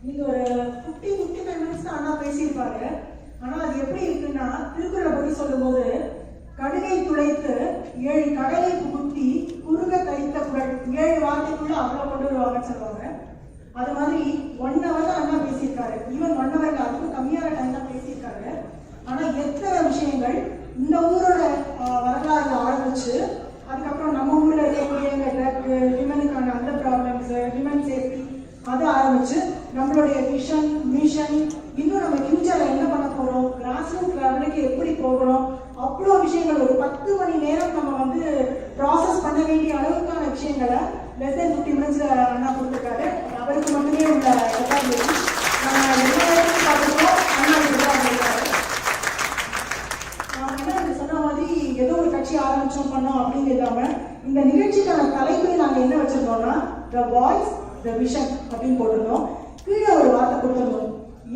நீங்க ஒரு 55 மினிட்ஸ் தான் அண்ணா பேசியிருப்பாரு. ஆனா அது எப்படி இருக்குன்னா, திருக்குறளை பத்தி சொல்லும்போது கடுகை துளைத்து 7 கடலை புகுத்தி குறுக கரித்த குரல் 7 வார்த்தைக்குள்ள அவ்வளவு கொண்டு வருவாங்கன்னு சொல்லுவாங்க. அது மாதிரி 1 hour தான் அண்ணா பேசியிருக்காரு. ஈவன் 1 hour அதுக்கும் கம்மியான டைம் தான் பேசியிருக்காரு. ஆனா எத்தனை விஷயங்கள் இந்த ஊரோட வரலாறு ஆரம்பிச்சு, அதுக்கப்புறம் நம்ம ஊர்ல இருக்கக்கூடிய விமனுக்கான அந்த ப்ராப்ளம்ஸ், விமன் சேஃப்டி அது ஆரம்பிச்சு நம்மளுடைய விஷன் மிஷன், இன்னும் நம்ம ஃபியூச்சர்ல என்ன பண்ண போறோம், கிராஸ் ரூட் லெவலுக்கு எப்படி போகணும், அவ்வளோ விஷயங்கள் ஒரு 10 மணி நேரம் நம்ம வந்து ப்ராசஸ் பண்ண வேண்டிய அளவுக்கான விஷயங்களை லெஸ் தென் 50 மினிட்ஸ்ல அண்ணா கொடுத்துருக்காரு. அவருக்கு மட்டுமே உள்ள ரெக்கார்ட் சொன்ன மாதிரி ஏதோ ஒரு கட்சி ஆரம்பிச்சோம் பண்ணோம் அப்படின்னு இல்லாம இந்த நிகழ்ச்சிக்கான தலைப்பு நாங்க என்ன வச்சிருந்தோம்னா த வாய்ஸ் த விஷன் அப்படின்னு போட்டிருந்தோம். கீழே ஒரு வார்த்தை கொடுத்துருந்தோம்,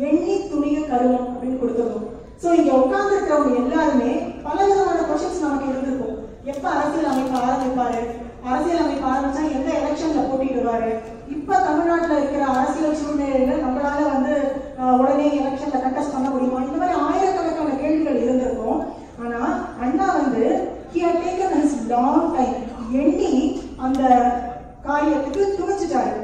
எண்ணி துணிக கருமம் அப்படின்னு கொடுத்துருந்தோம். ஸோ இங்க உட்கார்ந்து இருக்கிறவங்க எல்லாருமே பல விதமான கொஸ்டின்ஸ் நமக்கு இருந்திருக்கும். எப்ப அரசியல் அமைப்பு ஆரம்பிப்பாரு, அரசியல் அமைப்பு ஆரம்பிச்சா எந்த எலெக்ஷன்ல போட்டிடுவாரு, இப்ப தமிழ்நாட்டில் இருக்கிற அரசியல் சூழ்நிலையில நம்மளால வந்து உடனே எலெக்ஷன்ல கண்டெஸ்ட் பண்ண முடியுமா, இந்த மாதிரி ஆயிரக்கணக்கான கேள்விகள் இருந்திருக்கும். ஆனா அண்ணா வந்து he had taken his long time, எண்ணி அந்த காரியத்துக்கு துணிச்சிட்டாரு.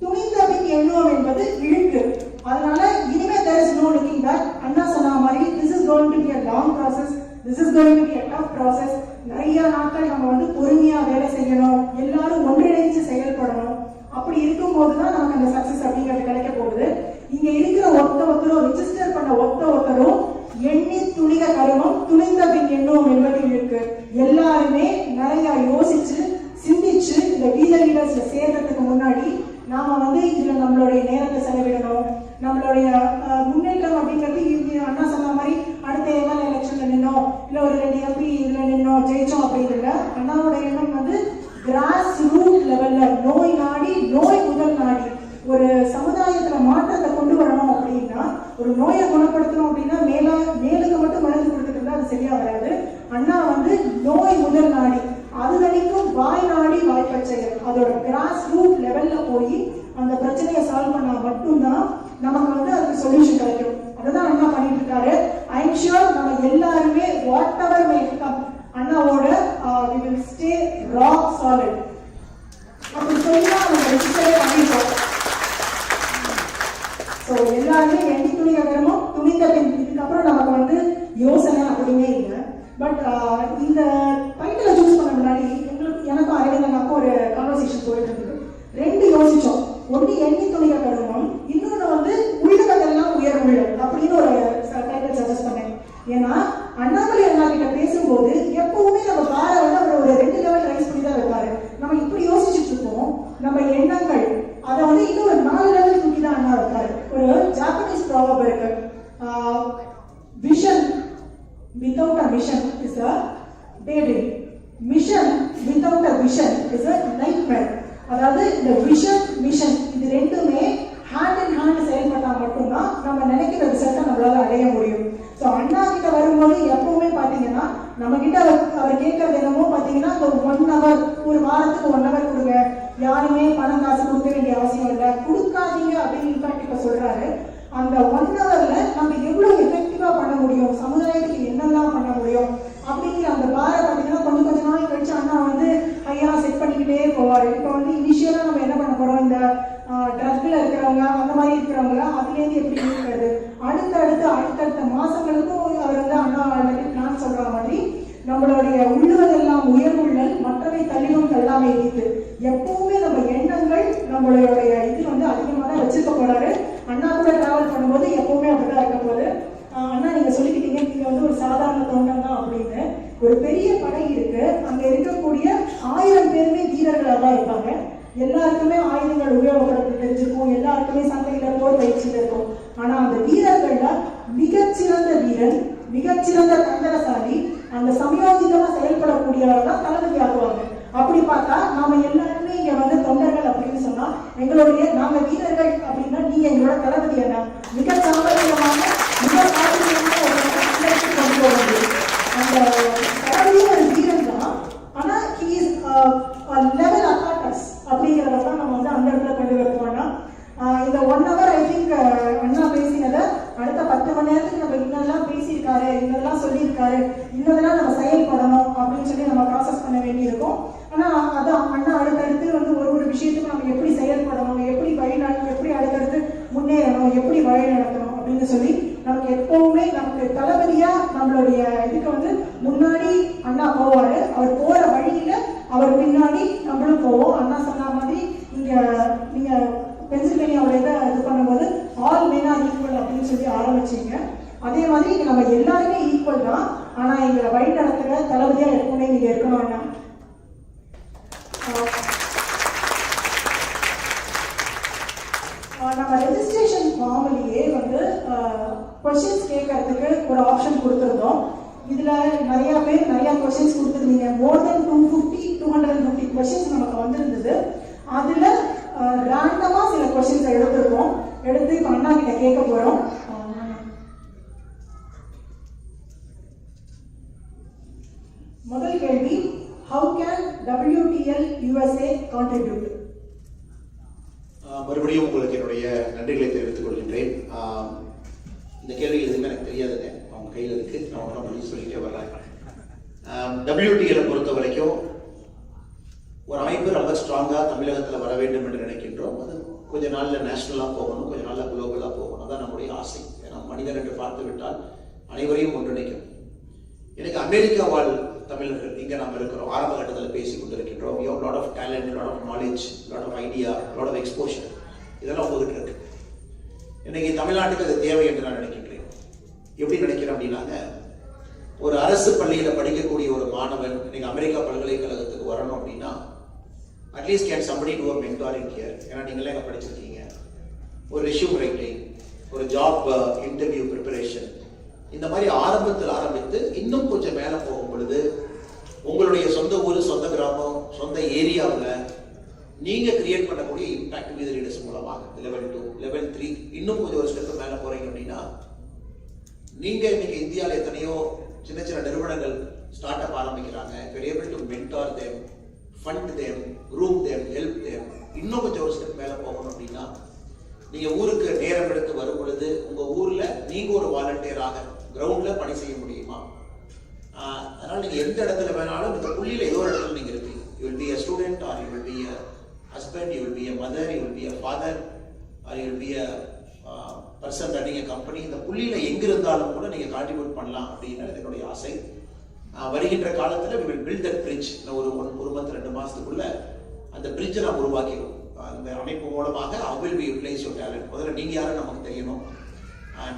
துணிந்த பின் எண்ணுவோம் என்பது இழுக்கு. அதனால இனிமே there is no looking back. அண்ணா சொன்ன மாதிரி this is going to be a long process, this is going to be a tough process. நிறைய நாட்கள் நம்ம வந்து பொறுமையா வேலை செய்யணும், எல்லாரும் ஒன்றிணைந்து செயல்படணும். அப்படி இருக்கும்போது தான் நமக்கு அந்த சக்சஸ் அப்படிங்கிறது கிடைக்க போகுது. இங்க இருக்கிற ஒருத்தரும் ரெஜிஸ்டர் பண்ண ஒருத்தரும் எண்ணி துணிக கருமம் துணிந்த பின் எண்ணுவோம் என்பது இருக்கு. எல்லாருமே நிறைய யோசிச்சு சிந்திச்சு இந்த வீலர்ஸ்ல சேர்றதுக்கு முன்னாடி நாம வந்து இதுல நம்மளுடைய நேரத்தை செலவிடணும். நம்மளுடைய முன்னேற்றம் அப்படிங்கிறது அண்ணா சொன்ன மாதிரி அடுத்த எம்எல்ஏ எலெக்ஷன்ல நின்னோம், இல்ல ஒரு 2 எம்பி இதுல நின்னோம் ஜெயிச்சோம் அப்படிங்கிற அண்ணாவோட எண்ணம் வந்து கிராஸ் ரூட் லெவல்ல நோய் நாடி நோய் முதல் நாடி ஒரு சமுதாயத்துல மாற்றத்தை கொண்டு வரணும். அப்படின்னா ஒரு நோயை குணப்படுத்தணும் அப்படின்னா மேலுக்கு மட்டும் மருந்து கொடுத்துட்டு இருந்தா அது சரியா வராது. அண்ணா வந்து நோய் முதல் நாடி அது வரைக்கும் வாய் நாடி வாய்ப்பச்சைகள் அதோட கிராஸ் ரூட் லெவல்ல போய் அந்த பிரச்சனையை சால்வ் பண்ணா மட்டும்தான் நமக்கு வந்து அதுக்கு சொல்யூஷன் கிடைக்கும். அதுதான் அண்ணா பண்ணிட்டு இருக்காரு. ஐ எம் ஷூர் நம்ம எல்லாருமே வாட் எவர் மே கம் அண்ணாவோட we will stay rock solid அப்படி சொல்லி நம்ம ரெஜிஸ்டரே பண்ணிட்டோம். ஸோ எல்லாருமே எண்ணி துணிக கருமம் துணிந்த பின், இதுக்கப்புறம் நமக்கு வந்து யோசனை அப்படின்னே இல்லை. பட் இந்த டைட்டிலை சூஸ் பண்ண முன்னாடி எனக்கும் அரவிந்தனுக்கும் ஒரு கான்வர்சேஷன் போயிட்டு இருந்தது. 2 யோசிச்சோம். ஒன்று எண்ணி துணிக கருமம், இன்னொன்று வந்து உள்ளதெல்லாம் உயர் உள்ளம் அப்படின்னு ஒரு டைட்டில் சஜஸ்ட் பண்ணேன். ஏன்னா அண்ணாமலை அண்ணா கிட்ட பேசும்போது எப்பவுமே நம்ம காரை வந்து அவர் ஒரு 2 லெவல் ரைஸ் பண்ணி தான் இருப்பாரு. நம்ம இப்படி யோசிச்சுட்டு இருக்கோம், நம்ம எண்ணங்கள் அதை வந்து இன்னும் ஒரு 4 லெவல் தூக்கி தான் அண்ணா இருக்காரு. ஒரு ஜாப்பனீஸ் ப்ராவர்ப் இருக்கு, vision without a mission is a daydream, mission without a vision is a nightmare. அதாவது இந்த விஷன் மிஷன் இது ரெண்டுமே ஹேண்ட் இன் ஹேண்ட் செயல்பட்டா மட்டும்தான் நம்ம நினைக்கிற ரிசல்ட்டை நம்மளால அடைய முடியும். ஸோ அண்ணா கிட்ட வரும்போது எப்பவுமே பார்த்தீங்கன்னா நம்ம கிட்ட அவர் கேட்கறது என்னமோ பார்த்தீங்கன்னா இந்த 1 hour, ஒரு வாரத்துக்கு 1 hour கொடுங்க, யாருமே பணம் காசு கொடுக்க வேண்டிய அவசியம் இல்லை, கொடுக்காதீங்க அப்படின்னு இன்ஃபேக்ட் இப்போ சொல்றாரு. அந்த 1 hourல நம்ம எவ்வளவு எஃபெக்டிவா பண்ண முடியும், சமுதாயத்துக்கு என்னெல்லாம் பண்ண முடியும் அப்படிங்கிற அந்த பாரை பார்த்தீங்கன்னா கொஞ்ச நாள் கழிச்சு அண்ணா வந்து ஐயா செட் பண்ணிக்கிட்டே போவார். இப்போ வந்து இனிஷியலா நம்ம என்ன பண்ண போறோம், இந்த ட்ரக்ல இருக்கிறவங்க அந்த மாதிரி இருக்கிறவங்க அதுலேருந்து எப்படி இருக்கிறது, அடுத்தடுத்த மாசங்களுக்கும் அவர் வந்து அண்ணா நான் சொல்ற மாதிரி நம்மளுடைய உள்ளுவதெல்லாம் உயர்வுள்ளல் மற்றவை தள்ளிடும் தள்ளாமை வைத்து எப்பவுமே நம்ம எண்ணங்கள் நம்மளுடைய இது வந்து அதிகமாக தான் வச்சிருக்க போறாரு. அண்ணா கூட டிராவல் பண்ணும்போது எப்பவுமே அப்படிதான் இருக்க போது. அண்ணா நீங்க சொல்லிக்கிட்டீங்க நீங்க வந்து ஒரு சாதாரண தொண்டன் தான் அப்படின்னு. ஒரு பெரிய படை இருக்கு, அங்க இருக்கக்கூடிய 1000 பேருமே வீரர்களாக தான் இருப்பாங்க. எல்லாருக்குமே ஆயுதங்கள் உபயோகப்படுத்த தெரிஞ்சிருக்கும், எல்லாருக்குமே சண்டையில போர் பயிற்சியில இருக்கும். ஆனா அந்த வீரர்கள்ல மிகச்சிறந்த வீரன், மிகச்சிறந்த தந்திரசாலி, அந்த சமயோஜிதமா செயல்படக்கூடியவர்கள் தான் தளபதி ஆக்குவாங்க. அப்படி பார்த்தா நாம எல்லாருமே இங்க வந்து தொண்டர்கள் அப்படின்னு சொன்னா நாங்க வீரர்கள் அப்படின்னா நீங்க எங்களோட தளபதி என்ன மிக சாமர்த்தியமான மிக சாமர்த்தியமான கொண்டு போக முடியும். அந்த தளபதியும் ஒரு வீரன் தான். ஆனா he is a level apart அப்படிங்கிறத தான் நம்ம வந்து அந்த இடத்துல கொண்டு வைப்போம்னா இந்த 1 hour ஐ திங்க் இன்னதெல்லாம் சொல்லியிருக்காரு, இன்னதெல்லாம் நம்ம செயல்படணும் அப்படின்னு சொல்லி நம்ம ப்ராசஸ் பண்ண வேண்டியிருக்கும். ஆனா அதான் அண்ணா அடுத்தடுத்து வந்து ஒரு விஷயத்துக்கு நம்ம எப்படி செயல்படணும், எப்படி அடுத்தடுத்து முன்னேறணும், எப்படி வழி நடத்தணும் அப்படின்னு சொல்லி நமக்கு எப்பவுமே நமக்கு தளபதியா நம்மளுடைய இதுக்கு வந்து முன்னாடி அண்ணா போவாரு. அவர் போற வழியில அவர் பின்னாடி நம்மளும் போவோம். அண்ணா சொன்ன மாதிரி நீங்க பென்சில்வேனியாவோட இதை இது பண்ணும்போது ஆல் மென் ஆர் ஈக்குவல் அப்படின்னு சொல்லி ஆரம்பிச்சீங்க. அதே மாதிரி இங்க நம்ம எல்லாருமே ஈக்குவல் தான். ஆனா எங்களை வழி நடத்துற தளபதியா எப்பவுமே நீங்க இருக்கணும் அண்ணா. நம்ம ரெஜிஸ்ட்ரேஷன் ஃபார்ம்லயே வந்து கொஸ்டின்ஸ் கேட்கறதுக்கு ஒரு ஆப்ஷன் கொடுத்துருந்தோம். இதுல நிறைய பேர் நிறைய கொஸ்டின்ஸ் கொடுத்துருந்தீங்க. மோர் தென் 250 கொஸ்டின்ஸ் நமக்கு வந்திருந்தது. அதுல ரேண்டமா சில கொஸ்டின்ஸ் எடுத்திருக்கோம். எடுத்து இப்ப அண்ணா கிட்ட கேட்க போறோம். முதல் கேள்வி, how can WTL USA contribute? மறுபடியும் உங்களுக்கு என்னுடைய நன்றிகளை தெரிவித்துக் கொள்கின்றேன். இந்த கேள்வி எதுவுமே எனக்கு தெரியாதுங்க, அவங்க கையில் இருக்கு. நான் ஒன்றும் பதில் சொல்லிட்டே வர்றேன். WTL பொறுத்த வரைக்கும் ஒரு அமைப்பு ரொம்ப ஸ்ட்ராங்காக தமிழகத்தில் வர வேண்டும் என்று நினைக்கின்றோம். அது கொஞ்ச நாளில் நேஷனலாக போகணும், கொஞ்ச நாளில் குளோபலாக போகணும். அதான் நம்முடைய ஆசை. ஏன்னா மனிதன் என்று பார்த்து விட்டால் அனைவரையும் ஒன்றிணைக்கும். எனக்கு அமெரிக்கா வாழ் தமிழர்கள் இங்கே நாம் இருக்கிறோம், ஆரம்ப கட்டத்தில் பேசிக் கொண்டிருக்கின்றோம். You have lot of talent, lot of knowledge, lot of idea, lot of exposure. இதெல்லாம் உங்ககிட்ட இருக்கு. இன்னைக்கு தமிழ்நாட்டுக்கு அது தேவை என்று நான் நினைக்கின்றேன். எப்படி நினைக்கிறேன் அப்படின்னாங்க, ஒரு அரசு பள்ளியில் படிக்கக்கூடிய ஒரு மாணவன் இன்னைக்கு அமெரிக்கா பல்கலைக்கழகத்துக்கு வரணும் அப்படின்னா at least can somebody do a mentoring here. ஏன்னா நீங்களே அங்கே படிச்சிருக்கீங்க. ஒரு ரெஷ்யூம் ரைட்டிங், ஒரு ஜாப் இன்டர்வியூ ப்ரிப்பரேஷன், இந்த மாதிரி ஆரம்பத்தில் ஆரம்பித்து இன்னும் கொஞ்சம் மேலே போகும் பொழுது உங்களுடைய சொந்த ஊர், சொந்த கிராமம், சொந்த ஏரியாவில் நீங்க கிரியேட் பண்ணக்கூடிய இம்பாக்ட் வித் லீடர்ஸ் மூலமாக லெவல் 2, லெவல் 3 இன்னும் கொஞ்சம் ஒரு ஸ்டெப் மேலே போறீங்க அப்படின்னா நீங்க இன்னைக்கு இந்தியாவில் எத்தனையோ சின்ன சின்ன நிறுவனங்கள் ஸ்டார்ட் அப் ஆரம்பிக்கிறாங்க. Able to mentor them, fund them, room them, help them. இன்னும் கொஞ்சம் ஒரு ஸ்டெப் மேலே போகணும் அப்படின்னா நீங்க ஊருக்கு நேரம் எடுத்து வரும் பொழுது உங்க ஊர்ல நீங்க ஒரு வாலண்டியராக கிரவுண்ட்ல பணி செய்ய முடியுமா? அதனால நீங்க எந்த இடத்துல வேணாலும் இந்த புள்ளியில ஏதோ ஒரு இடத்துல நீங்க இருப்பீங்க. You will be a student, or you will be a husband, you will be a mother, you will be a father, or you will be a person running a company. இந்த புள்ளியில எங்க இருந்தாலும் கூட நீங்க கான்ட்ரிபியூட் பண்ணலாம் அப்படின்னு என்னுடைய ஆசை. வருகின்ற காலத்துல we will build that bridge. ஒரு month 2 மாசத்துக்குள்ள அந்த பிரிட்ஜை நாம் உருவாக்கிடுவோம். அந்த அமைப்பு மூலமாக how will we utilize your talent? முதல்ல நீங்க யாரும் நமக்கு தெரியணும்.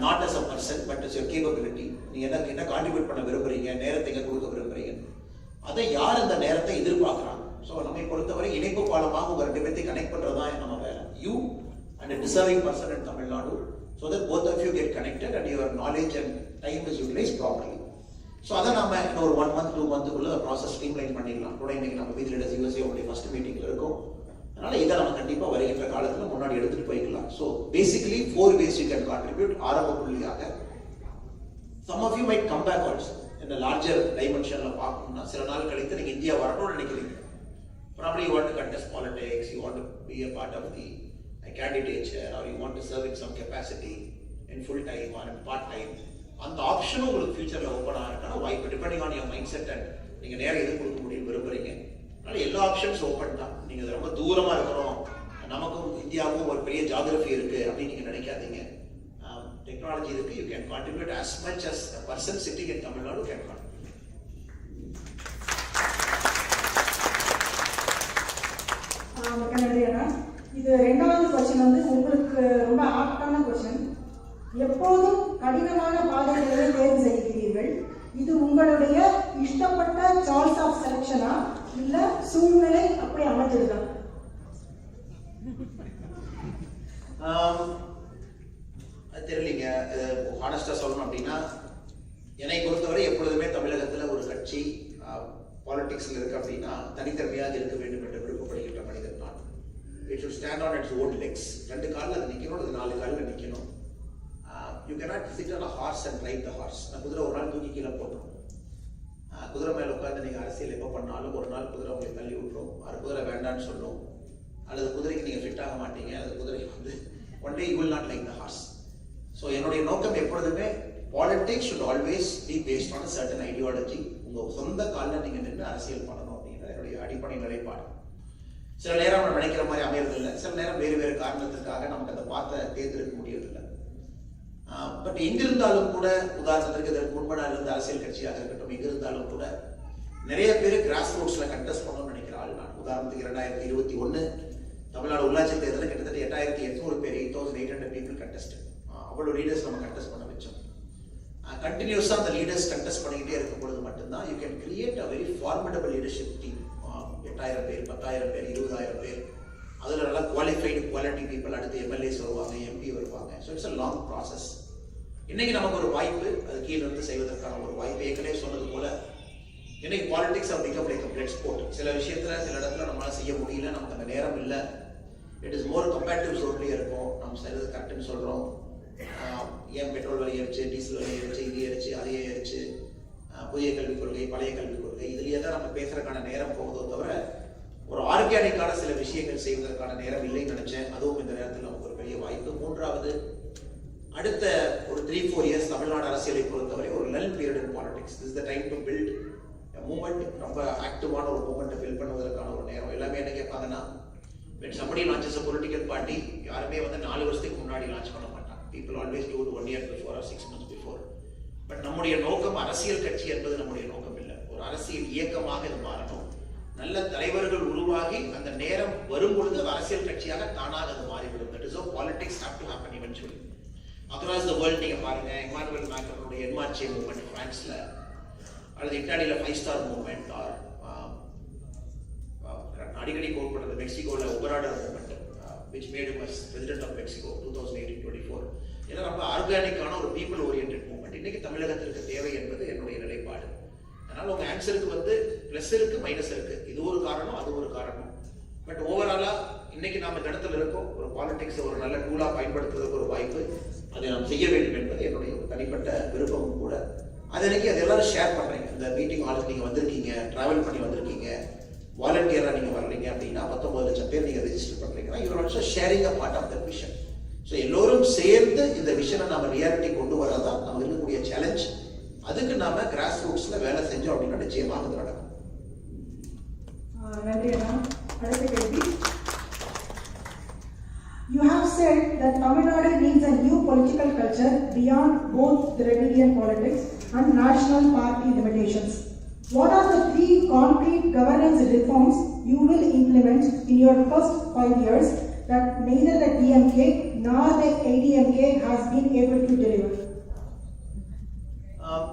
Not as a person but as your capability. நீங்க என்ன கான்ட்ரிபியூட் பண்ண விரும்புறீங்க, நேரத்தை எங்க கொடுக்க விரும்புறீங்க, அதை யார் அந்த நேரத்தை எதிர்பார்க்கிறாங்க. ஸோ நம்மை பொறுத்தவரை இணைப்பு பாலமாக உங்க 2 பேர்த்தை கனெக்ட் பண்றதுதான் நம்ம வேலை. You and a deserving person in Tamil Nadu, so that both of you get connected and your knowledge and time is utilized properly. So அதை நம்ம இன்னொரு 1 month 2 monthக்குள்ள ப்ராசஸ் ஸ்ட்ரீம்லைன் பண்ணிடலாம். கூட இன்னைக்கு நம்ம வித் லீடர்ஸ் USA உடைய ஃபர்ஸ்ட் மீட்டிங்ல இருக்கும். அதனால இதை நம்ம கண்டிப்பா வருகின்ற காலத்துல முன்னாடி எடுத்துட்டு போய்க்கலாம். So basically 4 ways you can contribute. ஆரம்ப புள்ளியாக some of you might come back also in a larger dimensionல பார்க்கணும்னா சில நாள் கழித்து நீங்க இந்தியா வரணும்னு நினைக்கிறீங்க. Probably you want to contest politics, you want to be a part of the candidature, or you want to serve in some capacity in full time or in part time. அந்த option உங்களுக்கு ஃபியூச்சர்ல open ஆகிறதுக்கான வாய்ப்பு depending on your mind set and நீங்க நேரம் எது கொடுக்க முடியும் விரும்புறீங்க. அதனால எல்லா ஆப்ஷன்ஸ் ஓப்பன் தான். நீங்க ரொம்ப தூரமா இருக்கிறோம், நமக்கும் இந்தியாவுக்கும் ஒரு பெரிய ஜியோகிராஃபி இருக்கு அப்படின்னு நீங்க நினைக்காதீங்க. டெக்னாலஜி இருக்கு. You can contribute as much as a person sitting in Tamil Nadu can contribute. இது 2வது क्वेश्चन வந்து உங்களுக்கு ரொம்ப ஆப்டான क्वेश्चन. எப்போதும் கடினமான பாதைகளை தேர்வு செய்கிறீர்கள். இது உங்களுடைய இஷ்டப்பட்ட சாய்ஸ் ஆஃப் செலக்ஷனா இல்ல சூழ்நிலை அப்படி அமைஞ்சிருக்கா? அது தெரியலீங்க. ஹானஸ்டா சொல்லணும் அப்படின்னா என்னை பொறுத்தவரை எப்பொழுதுமே தமிழகத்துல ஒரு கட்சி பாலிடிக்ஸ்ல இருக்கு அப்படின்னா தனித்தன்மையாக இருக்க வேண்டும் என்று விருப்பப்படுகின்ற மனிதன் நான். It should stand on its own Lex. 2 காலில் அது நிற்கணும், அது 4 காலில் நிற்கணும். You cannot sit on a horse and ride the horse. நான் குதிரை ஒரு நாள் தூக்கி கீழே போட்டோம். குதிரை மேலே உட்காந்து நீங்கள் அரசியல் எப்போ பண்ணாலும் ஒரு நாள் குதிரை உங்களை தள்ளி விட்டுரும். அது குதிரை வேண்டான்னு சொல்லும், அல்லது குதிரைக்கு நீங்கள் ஃபிட் ஆக மாட்டீங்க, அல்லது குதிரை வந்து one day you will not like the hours. So என்னுடைய நோக்கம் எப்பொழுதுமே politics should always be based on a certain ideology. உங்க சொந்த காலில் நீங்க நின்று அரசியல் பண்ணணும் அப்படிங்கிற என்னுடைய அடிப்படை நிலைப்பாடு. சில நேரம் நம்ம நினைக்கிற மாதிரி அமையறதில்லை, சில நேரம் வேறு வேறு காரணத்துக்காக நமக்கு அந்த பாத்தை தேர்ந்தெடுக்க முடியறதில்லை. பட் எங்கிருந்தாலும் கூட, உதாரணத்திற்கு இதற்கு முன்பு நான் இருந்த அரசியல் கட்சியாக இருக்கட்டும், எங்கிருந்தாலும் கூட நிறைய பேர் கிராஸ் ரூட்ஸ்ல கண்டெஸ்ட் பண்ணணும்னு நினைக்கிற ஆள் நான். உதாரணத்துக்கு 2021 தமிழ்நாடு உள்ளாட்சி தேர்தலில் கிட்டத்தட்ட 8800 பேர், 8800 பீப்புள் கண்டெஸ்ட். அவ்வளோ லீடர்ஸ் நம்ம கண்டெஸ்ட் பண்ண வச்சோம். கண்டினியூஸா அந்த லீடர்ஸ் கண்டெஸ்ட் பண்ணிக்கிட்டே இருக்கும் பொழுது மட்டும்தான் you can create a very formidable leadership team. 8000 பேர், 10000 பேர், 20000 பேர், அதில் நல்லா குவாலிஃபைடு குவாலிட்டி பீப்புள், அடுத்து எம்எல்ஏஸ் வருவாங்க, எம்பி வருவாங்க. So it's a long process. இன்னைக்கு நமக்கு ஒரு வாய்ப்பு, அது கீழே இருந்து செய்வதற்கான ஒரு வாய்ப்பு. ஏற்கனவே சொன்னது போல இன்னைக்கு politics of become like blood sport. சில விஷயத்துல சில இடத்துல நம்மளால செய்ய முடியல, நமக்கு அந்த நேரம் இல்லை. இட் இஸ் மோர் கம்பேரிட்டிவ் ஜோன்லேயே இருக்கும். நம்ம செய்யறது கரெக்டுன்னு சொல்றோம். ஏன் பெட்ரோல் விலை ஏறிச்சு, டீசல் விலை ஏறிச்சு, இது ஏறிச்சு, அதையே ஏறிச்சு, புதிய கல்விக் கொள்கை, பழைய கல்விக் கொள்கை, இதுலயே தான் நம்ம பேசுறதுக்கான நேரம் போகுதோ தவிர ஒரு ஆர்கானிக்கான சில விஷயங்கள் செய்வதற்கான நேரம் இல்லைன்னு நினைச்சேன். அதுவும் இந்த நேரத்தில் நமக்கு ஒரு பெரிய வாய்ப்பு. மூன்றாவது, அடுத்த ஒரு 3-4 இயர்ஸ் தமிழ்நாடு அரசியலை பொறுத்தவரை ஒரு lull period in politics. This is the time to build movement. ரொம்ப ஆக்டிவான ஒரு மூமெண்ட்டை பில்ட் பண்ணுவதற்கான ஒரு நேரம். எல்லாமே என்ன கேட்பாங்கன்னா, when somebody launches a political party, யாருமே வந்து 4 வருஷத்துக்கு முன்னாடி லான்ச் பண்ண மாட்டாங்க. People always do it 1 year before or 6 months before. But நம்முடைய நோக்கம் அரசியல் கட்சி என்பது நம்முடைய நோக்கம் இல்லை. ஒரு அரசியல் இயக்கமாக இது மாறணும். நல்ல தலைவர்கள் உருவாகி அந்த நேரம் வரும் பொழுது அரசியல் கட்சியாக தானாக அது மாறிவிடும். That is how politics have to happen eventually. Across the world நீங்க பாருங்க, இமானுவேல் மேக்ரானுடைய என்மார்ச்சே மூவ்மெண்ட் பிரான்ஸ்ல, அல்லது இட்டாலியில 5 ஸ்டார் மூவ்மெண்ட், ஆர் அடிக்கடி கோட் பண்றது மெக்சிகோல ஒபராடர் movement, which made him as president of Mexico 2018-24. இதெல்லாம் ரொம்ப ஆர்கானிக்கான ஒரு பீப்புள் ஓரியன்டட் மூவ்மெண்ட். இன்னைக்கு தமிழகத்திற்கு தேவை என்பது என்னுடைய நிலைப்பாடு. அதனால உங்க ஆன்சருக்கு வந்து பிளஸ் இருக்கு, மைனஸ் இருக்கு. இது ஒரு காரணம், அது ஒரு காரணம். பட் ஓவராலா இன்னைக்கு நாம இந்த இடத்துல இருக்கோம். ஒரு பாலிடிக்ஸ் ஒரு நல்ல டூலா பயன்படுத்துவதற்கு ஒரு வாய்ப்பு, அதை நாம் செய்ய வேண்டும் என்பது என்னுடைய தனிப்பட்ட விருப்பமும் கூட. அது இன்னைக்கு அது எல்லாரும் ஷேர் பண்றீங்க. இந்த மீட்டிங் ஹாலுக்கு நீங்க வந்திருக்கீங்க, டிராவல் பண்ணி வந்திருக்கீங்க, வாலண்டியரா நீங்க வர்றீங்க அப்படின்னா 19 லட்சம் பேர் நீங்க ரெஜிஸ்டர் பண்றீங்கன்னா you are also sharing a part of the vision. So எல்லோரும் சேர்ந்து இந்த விஷனை நாம ரியாலிட்டி கொண்டு வரதான் நம்ம இருக்கக்கூடிய சேலஞ்ச். அதுக்கு நாம கிராஸ் ரூட்ஸ்ல வேலை செஞ்சோம் அப்படின்னா நிச்சயமாக அது நடக்கும். நன்றி அண்ணா. அடுத்த கேள்வி. You have said that Tamil Nadu needs a new political culture beyond both Dravidian politics and national party limitations. What are the 3 concrete governance reforms you will implement in your first 5 years that neither the DMK nor the ADMK has been able to deliver?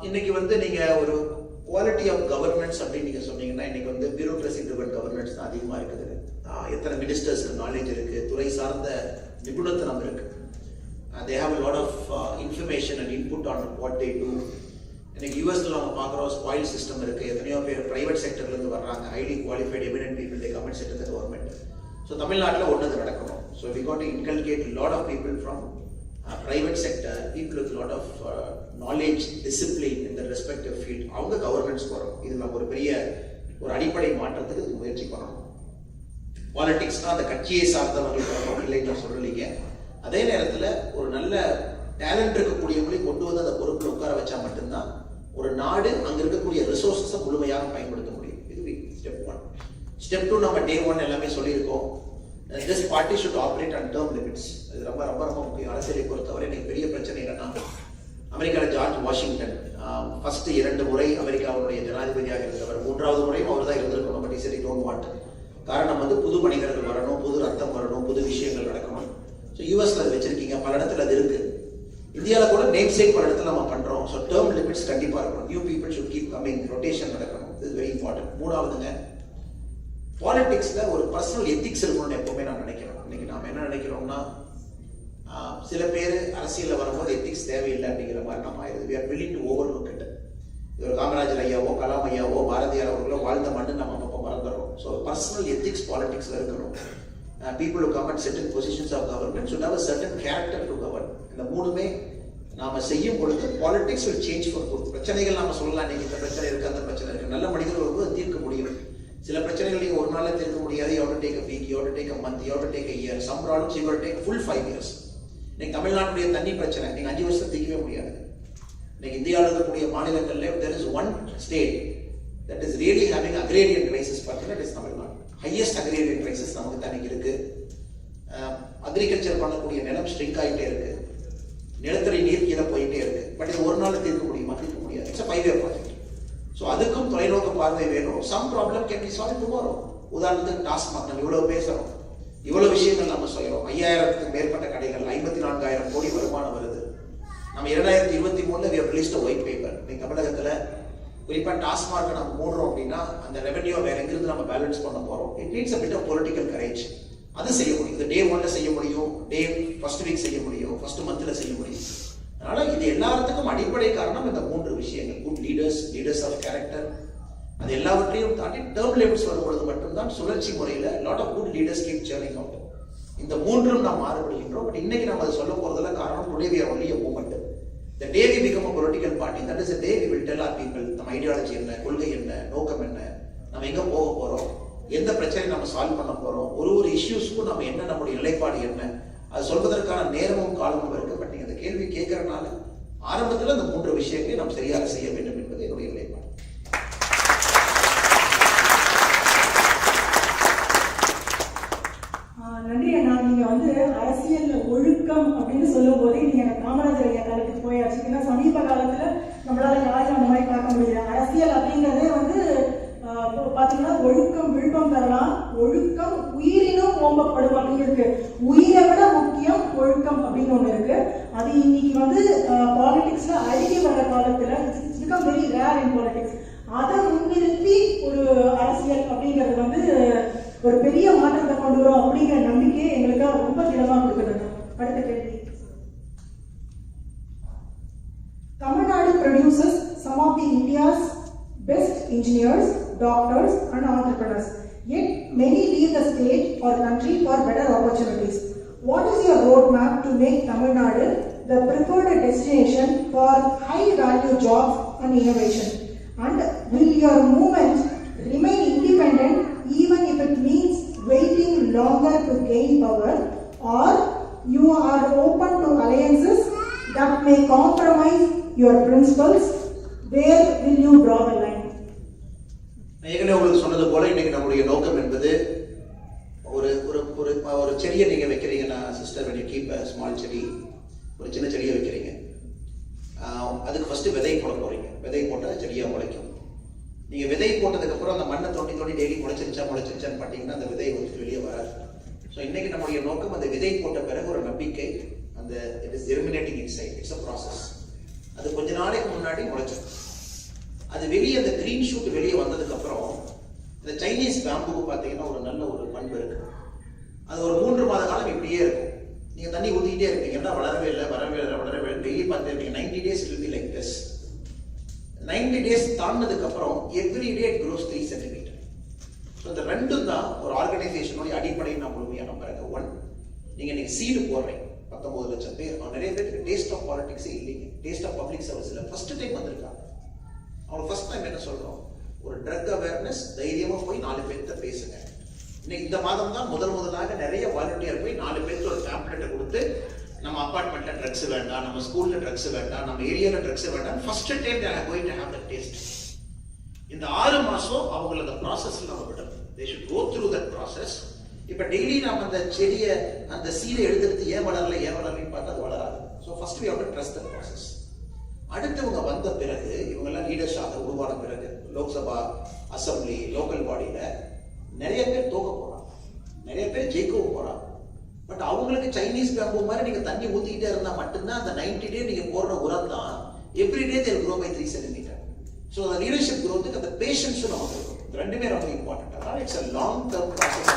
இன்னைக்கு வந்து நீங்க ஒரு quality of governance அப்படின்னு நீங்க சொன்னீங்கன்னா, இன்னைக்கு வந்து bureaucracy driven governance தான் அதிகமா இருக்குது. எத்தனை மினிஸ்டர்ஸ்க்கு நாலேஜ் இருக்கு, துறை சார்ந்த நிபுணத்துவம் இருக்கு. They have a lot of information and input on what they do. இன்னைக்கு யூஎஸ்ல நம்ம பார்க்குறோம் ஸ்பாயில் சிஸ்டம் இருக்கு. எத்தனையோ பேர் பிரைவேட் செக்டர்ல இருந்து வர்றாங்க, highly qualified eminent people, they come and sit in the government. So தமிழ்நாட்டில் ஒன்று நடக்கணும். So we got to inculcate lot of people from private sector, people with a lot of knowledge, discipline in the respective field, அவங்க governance வரும். இது நம்ம ஒரு பெரிய ஒரு அடிப்படை மாற்றத்துக்கு முயற்சி பண்ணணும். பாலிடிக்ஸ் தான் அந்த கட்சியை சார்ந்தவர்கள் வரணும், இல்லைன்னு நான் சொல்லலைங்க. அதே நேரத்தில் ஒரு நல்ல டேலண்ட் இருக்கக்கூடியவங்களை கொண்டு வந்து அந்த பொறுப்பில் உட்கார வச்சா மட்டும்தான் ஒரு நாடு அங்கே இருக்கக்கூடிய ரிசோர்ஸஸை முழுமையாக பயன்படுத்த முடியும். இது ஸ்டெப் 1. ஸ்டெப் 2 நம்ம டே 1 எல்லாமே சொல்லியிருக்கோம். This party should operate on term limits. இது ரொம்ப ரொம்ப ரொம்ப முக்கியம். அரசியலை பொறுத்தவரை எனக்கு பெரிய பிரச்சனை என்னன்னா, அமெரிக்காவில் ஜார்ஜ் வாஷிங்டன் ஃபர்ஸ்ட் 2 முறை அமெரிக்காவுடைய ஜனாதிபதியாக இருந்தவர். 3வது முறையும் அவர் தான் இருந்திருக்கணும். பட் சரி டோன்ட் வாண்ட். காரணம் வந்து புது மனிதர்கள் வரணும், புது ரத்தம் வரணும், புது விஷயங்கள் நடக்கணும். ஸோ யூஎஸ்ல அது வச்சிருக்கீங்க, பல இடத்துல அது இருக்கு. இந்தியாவில் கூட நேம் சேக் பல இடத்துல நம்ம பண்றோம். ஸோ டேர்ம் லிமிட்ஸ் கண்டிப்பாக இருக்கணும். New people should keep coming, rotation நடக்கணும். இது வெரி இம்பார்ட்டன்ட். 3வதுங்க, பாலிடிக்ஸ்ல ஒரு பர்சனல் எத்திக்ஸ் இருக்கணும்னு எப்பவுமே நான் நினைக்கிறேன். இன்னைக்கு நாம என்ன நினைக்கிறோம்னா, சில பேர் அரசியலில் வரும்போது எத்திக்ஸ் தேவையில்லை அப்படிங்கிற மாதிரி நம்ம ஆயிடுது. We are willing to overlook it. ஒரு காமராஜர் ஐயாவோ, கலாம் ஐயாவோ, பாரதியார் அவர்களோ வாழ்ந்த மண்ணு நம்ம அப்பப்போ மறந்துடுறோம். ஸோ பர்சனல் எத்திக்ஸ் பாலிடிக்ஸ்ல இருக்கணும். People who come and sit in positions of government should have a certain character to govern. இந்த 3மே நாம செய்யும் பொழுது politics will change for good. பிரச்சனைகள் நாம சொல்லலாம், நீங்க இந்த பிரச்சனை இருக்கு, அந்த பிரச்சனை இருக்கு. நல்ல மனிதர்கள் வரும்போது தீர்க்க முடியும். சில பிரச்சனைகள் நீங்க ஒரு நாள்ல தீர்க்க முடியாது. You have to take a week, you have to take a month, you have to take a year. Some problems you have to take full 5 years. நீங்க தமிழ்நாட்டுடைய தண்ணி பிரச்சனை நீங்க 5 வருஷம் தீர்க்கவே முடியாது. இன்னைக்கு இந்தியாவில் இருக்கக்கூடிய மாநிலங்கள்ல there is one state that is really having agrarian crisis பார்த்தீங்கன்னா it is Tamil Nadu. Highest agrarian crisis நமக்கு தனிக்கு இருக்கு. அக்ரிகல்ச்சர் பண்ணக்கூடிய நிலம் ஸ்ட்ரிங்க் ஆகிட்டே இருக்கு, நிலத்தடி நீர் கீழே போயிட்டே இருக்கு. பட் இது ஒரு நாள் தீர்க்க முடியுமா? தீர்க்க முடியாது. It's 5 year project. ஸோ அதுக்கும் தொலைநோக்கு பார்வை வேணும். Some problem can be solve tomorrow. உதாரணத்துக்கு டாஸ்மாக் நம்ம இவ்வளவு பேசுறோம், இவ்வளவு விஷயங்கள் நம்ம சொல்றோம். 5000க்கு மேற்பட்ட கடைகள், 54,000 கோடி வருமானம் வருது. நம்ம 2023 we have released a white paper. நீங்க தமிழகத்துல குறிப்பா டாஸ்மார்க் நம்ம மூடுறோம் அப்படின்னா அந்த ரெவென்யூ வேற எங்கிருந்து நம்ம பேலன்ஸ் பண்ண போறோம். It needs a bit of political courage. அது செய்ய முடியும். இது டே 1ல செய்ய முடியும், டே ஃபர்ஸ்ட் வீக் செய்ய முடியும், ஃபர்ஸ்ட் மந்த்ல செய்ய முடியும். அதனால இது எல்லாத்துக்கும் அடிப்படை காரணம் இந்த 3 விஷயங்கள். Good leaders of character. அது எல்லாவற்றையும் தாண்டி டேர்ம் லிமிட்ஸ் வரும்பொழுது மட்டும்தான் சுழற்சி முறையில lot of good leaders keep churning out. இந்த 3ம் நாம் மாறுபடுகின்றோம். பட் இன்னைக்கு நம்ம அதை சொல்ல போறதுல காரணம் today we are only a movement. The day we become a political party, that is the day we will tell our people நம்ம ஐடியாலஜி என்ன, கொள்கை என்ன, நோக்கம் என்ன, நம்ம எங்க போக போறோம், எந்த பிரச்சனையை நம்ம சால்வ் பண்ண போறோம், ஒரு இஷ்யூஸ்க்கும் நம்ம என்ன, நம்முடைய நிலைப்பாடு என்ன, அது சொல்வதற்கான நேரமும் காலமும் இருக்கு. பட் நீங்க அந்த கேள்வி கேட்கறதுனால ஆரம்பத்தில் அந்த 3 விஷயங்களை நாம் சரியாக செய்ய வேண்டும் என்பது என்னுடைய நிலைப்பாடு. நன்றி அண்ணா. நீங்க அரசியல் ஒழுக்கம் அப்படின்னு சொல்லும் போதே நீங்க எனக்கு காமராஜர் ஐயா காலத்துக்கு போயாச்சு. ஏன்னா சமீப காலத்துல நம்மளால யாரும் அந்த மாதிரி பார்க்க முடியல. அரசியல் அப்படிங்கிறதே பாத்தீங்கன்னா ஒழுக்கம் விழுப்பம் தரலாம், ஒழுக்கம் உயிரினும் ஓம்பப்படும் அப்படின்னு இருக்கு. உயிரை விட முக்கியம் ஒழுக்கம் அப்படின்னு ஒண்ணு இருக்கு. அது இன்னைக்கு பாலிடிக்ஸ்ல அழுகி வர்ற காலத்துல it's become very rare in politics. அதை முன்னிறுத்தி ஒரு அரசியல் அப்படிங்கிறது ஒரு பெரிய மாற்றத்தை கொண்டு வரும் அப்படிங்கிற நம்பிக்கையை எங்களுக்காக ரொம்ப திடமா கொடுக்குறது. அடுத்த கேள்வி. Tamil Nadu produces some of the India's best engineers, doctors and entrepreneurs. Yet many leave the state or country for better opportunities. What is your roadmap to make Tamil Nadu the preferred destination for high value jobs and innovation? And will your movement remain independent even if it means waiting longer to gain power, or you are open to alliances that may compromise your principles? Where will you draw the line? ஏற்கனவே உங்களுக்கு சொன்னது போல இன்னைக்கு நம்முடைய நோக்கம் என்பது ஒரு செடியை நீங்க வைக்கிறீங்கன்னா sister, when you keep a small செடி, ஒரு சின்ன செடியை வைக்கிறீங்க, அதுக்கு ஃபர்ஸ்ட் விதை போட போறீங்க. விதை போட்டால் செடியா முளைக்கும். நீங்க விதை போட்டதுக்கு அப்புறம் அந்த மண்ணை தோண்டி டெய்லி முளைச்சிருச்சான்னு பார்த்தீங்கன்னா அந்த விதை வெளியே வராது. ஸோ இன்னைக்கு நம்முடைய நோக்கம் அந்த விதை போட்ட பிறகு ஒரு நம்பிக்கை, அந்த it is germinating inside. It's a process. அது கொஞ்ச நாளைக்கு முன்னாடி முளைச்சிடும். அது வெளியே அந்த கிரீன் ஷூட் வெளியே வந்ததுக்கு அப்புறம் இந்த சைனீஸ் பேம்புக்கு பார்த்தீங்கன்னா ஒரு நல்ல ஒரு பண்பு இருக்கு. அது ஒரு 3 மாத காலம் இப்படியே இருக்கும். நீங்க தண்ணி ஊற்றிக்கிட்டே இருப்பீங்கன்னா வளரவே இல்லை டெய்லி பார்த்துருப்பீங்க. 90 days it will be like this. 90 days தாண்டதுக்கு அப்புறம் every day it cross 3 centimeter. So இந்த ரெண்டும் தான் ஒரு ஆர்கனைசேஷனுடைய அடிப்படையை நான் முழுமையாக நம்புறேன். 1, நீங்க இன்னைக்கு சீடு போடுறீங்க. 19 லட்சம் பேர், நிறைய பேருக்கு டேஸ்ட் ஆஃப் பாலிடிக்ஸ் இல்லைங்க. டேஸ்ட் ஆஃப் பப்ளிக் சர்வீஸ்ல ஃபர்ஸ்ட் டைம் வந்திருக்காங்க. அவங்க ஃபர்ஸ்ட் டைம் என்ன சொல்றோம், ஒரு ட்ரக் அவேர்னஸ், தைரியமா போய் 4 பேர்த்த பேசுங்க. இன்னைக்கு இந்த மாதம் தான் முதலாக நிறைய வாலண்டியர் போய் 4 பேருக்கு ஒரு பேம்ப்ளெட்டை கொடுத்து, நம்ம அபார்ட்மெண்ட்ல ட்ரக்ஸ் வேண்டாம், நம்ம ஸ்கூல்ல ட்ரக்ஸ் வேண்டாம், நம்ம ஏரியால ட்ரக்ஸ் வேண்டாம், first time they are going to have the taste. இந்த 6 மாசம் அவங்கள அந்த ப்ராசஸ்ல நம்ம விடணும். they should go through that process. இப்ப டெய்லி நாம அந்த செடியை அந்த சீடை எடுத்து ஏன் வளரலன்னு பார்த்தா அது வளராது. So first we have to trust the process. அடுத்தவங்க வந்த பிறகு இவங்கெல்லாம் லீடர்ஸாக உருவான பிறகு லோக்சபா, அசம்பிளி, லோக்கல் பாடியில நிறைய பேர் தோக்க போறாங்க, நிறைய பேர் ஜெயிக்கவும் போறாங்க. பட் அவங்களுக்கு சைனீஸ் பேம்பு மாதிரி நீங்க தண்ணி ஊத்திக்கிட்டே இருந்தா மட்டும்தான் அந்த 90 டே நீங்க போடுற உரம் தான் every day they will grow by 3 centimeter. So அந்த லீடர்ஷிப் growth அந்த பேஷன்ஸும் நமக்கு இருக்கும். இது ரெண்டுமே ரொம்ப இம்பார்ட்டன்ட். அதனால it's a long term process.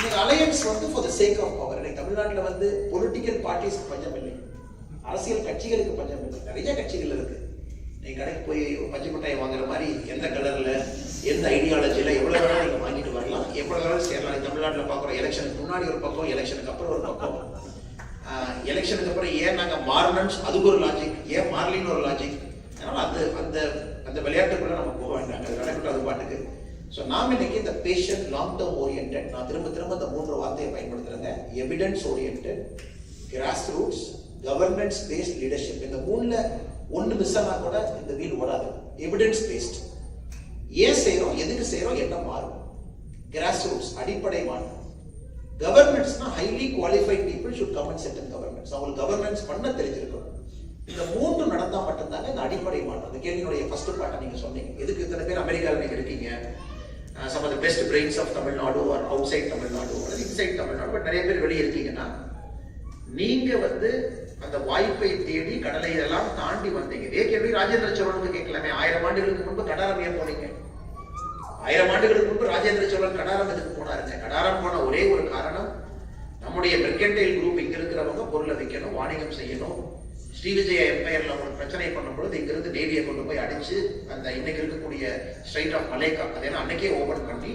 நீங்க alliance for the sake of power. இன்னைக்கு தமிழ்நாட்டில் பொலிட்டிக்கல் பார்ட்டிஸ்க்கு பஞ்சம் இல்லை, அரசியல் கட்சிகளுக்கு பஞ்சம் இல்லை. நிறைய கட்சிகள் இருக்கு. நீங்க கடைக்கு போய் பஞ்சு மிட்டாய் வாங்குற மாதிரி எந்த கலர்ல எந்த ஐடியாலஜில எவ்வளவு வேணாலும் நீங்க வாங்கிட்டு வரலாம், எவ்வளவு வேணாலும் சேரலாம். தமிழ்நாட்டில் பார்க்குறோம், எலெக்ஷனுக்கு முன்னாடி ஒரு பக்கம், எலெக்ஷனுக்கு அப்புறம் ஒரு பக்கம். எலெக்ஷனுக்கு அப்புறம் ஏன் நாங்க மாறணும்னு அதுக்கு ஒரு லாஜிக், ஏன் மாறலின்னு ஒரு லாஜிக். அதனால அந்த அந்த விளையாட்டுக்குள்ள நம்ம போக வேண்டாம், அது நடக்கட்டும் அது பாட்டுக்கு. ஸோ நாம் இன்னைக்கு இந்த பேஷண்ட் லாங் டேர்ம் ஓரியன்ட், நான் திரும்ப அந்த 3 வார்த்தையை பயன்படுத்துறேங்க. Evidence oriented, grass roots, governance based leadership. இந்த மூணுல ஒன்று மிஸ் ஆனா கூட இந்த வீல் ஓடாது. எவிடன்ஸ் பேஸ்ட், ஏன் செய்யறோம், எதுக்கு செய்யறோம், என்ன மாறும். கிராஸ் ரூட்ஸ், அடிப்படை மாற்றம். கவர்னன்ஸ்னா highly qualified people should come and set in governance. அவங்களுக்கு கவர்னன்ஸ் பண்ண தெரிஞ்சிருக்கும். இந்த மூன்று நடந்தா மட்டும்தாங்க இந்த அடிப்படை மாற்றம். இந்த கேள்வியினுடைய ஃபர்ஸ்ட் பார்ட்டை நீங்க சொன்னீங்க, எதுக்கு இத்தனை பேர் அமெரிக்காவில் நீங்க இருக்கீங்க, some of the best brains of Tamil Nadu or outside Tamil Nadu or inside Tamil Nadu, but நிறைய பேர் வெளியே இருக்கீங்கன்னா நீங்க அந்த வாய்ப்பை தேடி கடலை எல்லாம் தாண்டி வந்தீங்க. இதே கேள்வி ராஜேந்திர சோழனுக்கு கேட்கலாமே. 1000 ஆண்டுகளுக்கு முன்பு கடாரம் ஏன் போனீங்க? 1000 ஆண்டுகளுக்கு முன்பு ராஜேந்திர சோழன் கடாரம் எதுக்கு போனாருங்க? கடாரம் போன ஒரே ஒரு காரணம், நம்முடைய மெர்கன்டைல் குரூப் இங்க இருக்கிறவங்க பொருளை விற்கணும், வாணிகம் செய்யணும். ஸ்ரீவிஜய எம்பையர்ல ஒரு பிரச்சனை பண்ணும்பொழுது இங்கிருந்து நேவியை கொண்டு போய் அடிச்சு அந்த இன்னைக்கு இருக்கக்கூடிய ஸ்ட்ரைட் ஆஃப் மலேக்கா அதெல்லாம் அன்னைக்கே ஓபன் பண்ணி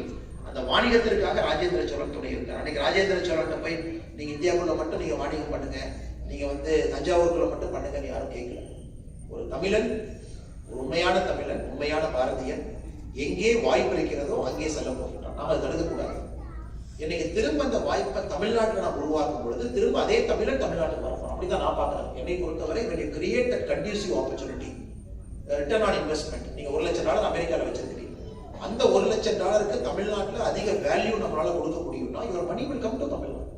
அந்த வாணிகத்திற்காக ராஜேந்திர சோழன் துணை இருந்தார். அன்னைக்கு ராஜேந்திர சோழன் போய் நீங்க இந்தியாவுக்குள்ள மட்டும் நீங்க வாணிகம் பண்ணுங்க, நீங்க தஞ்சாவூருக்குள்ள மட்டும் பண்ணுங்கன்னு யாரும் கேட்கல. ஒரு தமிழன், ஒரு உண்மையான தமிழன், உண்மையான பாரதியன் எங்கே வாய்ப்பு இருக்கிறதோ அங்கே செல்ல போகின்றான். நாம அதை தடுக்கக்கூடாது. இன்னைக்கு திரும்ப அந்த வாய்ப்பை தமிழ்நாட்டில் நான் உருவாக்கும் பொழுது திரும்ப அதே தமிழன் தமிழ்நாட்டுக்கு வரணும். அப்படிதான் நான் பார்க்கிறேன். என்னை பொறுத்தவரை when you create a conducive opportunity, return on investment, நீங்க $1,00,000 அமெரிக்காவில் வச்சிருக்கீங்க, அந்த $1,00,000 தமிழ்நாட்டில் அதிக வேல்யூ நம்மளால கொடுக்க முடியும்னா your money will come to Tamil Nadu.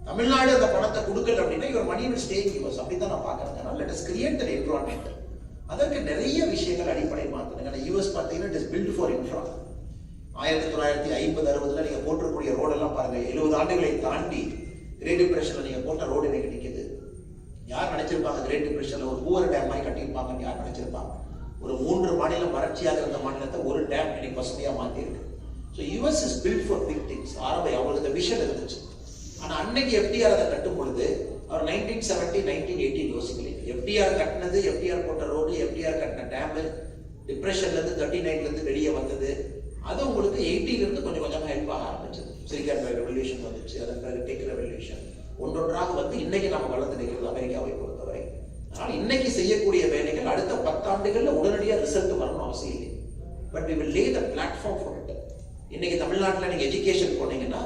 Tamil Nadu அந்த பணத்தை கொடுக்கல அப்படின்னா your money will stay in US. அப்படிதான் நான் பார்க்கிறேன். let us create an environment. அதற்கு நிறைய விஷயங்கள் அடிப்படை மாற்றணும். US பார்த்தீங்கன்னா it is built for infra. 1950-60 நீங்க போட்டிருக்கூடிய ரோடெல்லாம் பாருங்க, 70 ஆண்டுகளை தாண்டி கிரேட் டிப்ரெஷன்ல நீங்க போட்ட ரோடு இன்னைக்கு நிக்குது. யார் நினைச்சிருப்பாங்க கிரேட் டிப்ரெஷன்ல ஒரு பூவர் டேம் மாதிரி கட்டியிருப்பாங்கன்னு யார் நினைச்சிருப்பாங்க? ஒரு 3 மாநிலம் வறட்சியாக இருந்த மாநிலத்தை ஒரு டேம் இன்னைக்கு பசுமையா மாத்தி இருக்கு. So US is built for big things. அவங்களுக்கு இந்த விஷன் இருந்துச்சு. ஆனா அன்னைக்கு எஃப்டிஆர் அதை கட்டும் பொழுது அவர் 1970, 1980 யோசிக்கலைங்க. எஃப்டிஆர் கட்டினது, எஃப்டிஆர் போட்ட ரோடு, எஃப்டிஆர் கட்டின டேம், டிப்ரெஷன்ல இருந்து 39ல இருந்து வெளியே வந்தது. அது உங்களுக்கு 80ல இருந்து கொஞ்சம் கொஞ்சமா ஹெல்ப் ஆக ஆரம்பிச்சது. சிலிகான் வேலி ரெவல்யூஷன் வந்துச்சு, அதன் பிறகு டெக் ரெவல்யூஷன், ஒன்றொன்றாக இன்னைக்கு நம்ம வளர்ந்து நிற்கிறது அமெரிக்காவை பொறுத்தவரை. அதனால இன்னைக்கு செய்யக்கூடிய வேலைகள் அடுத்த 10 ஆண்டுகள்ல உடனடியாக ரிசல்ட் வரணும் அவசியம் இல்லை. But we will lay the platform for it. இன்னைக்கு தமிழ்நாட்டில் நீங்க எஜுகேஷன் போனீங்கன்னா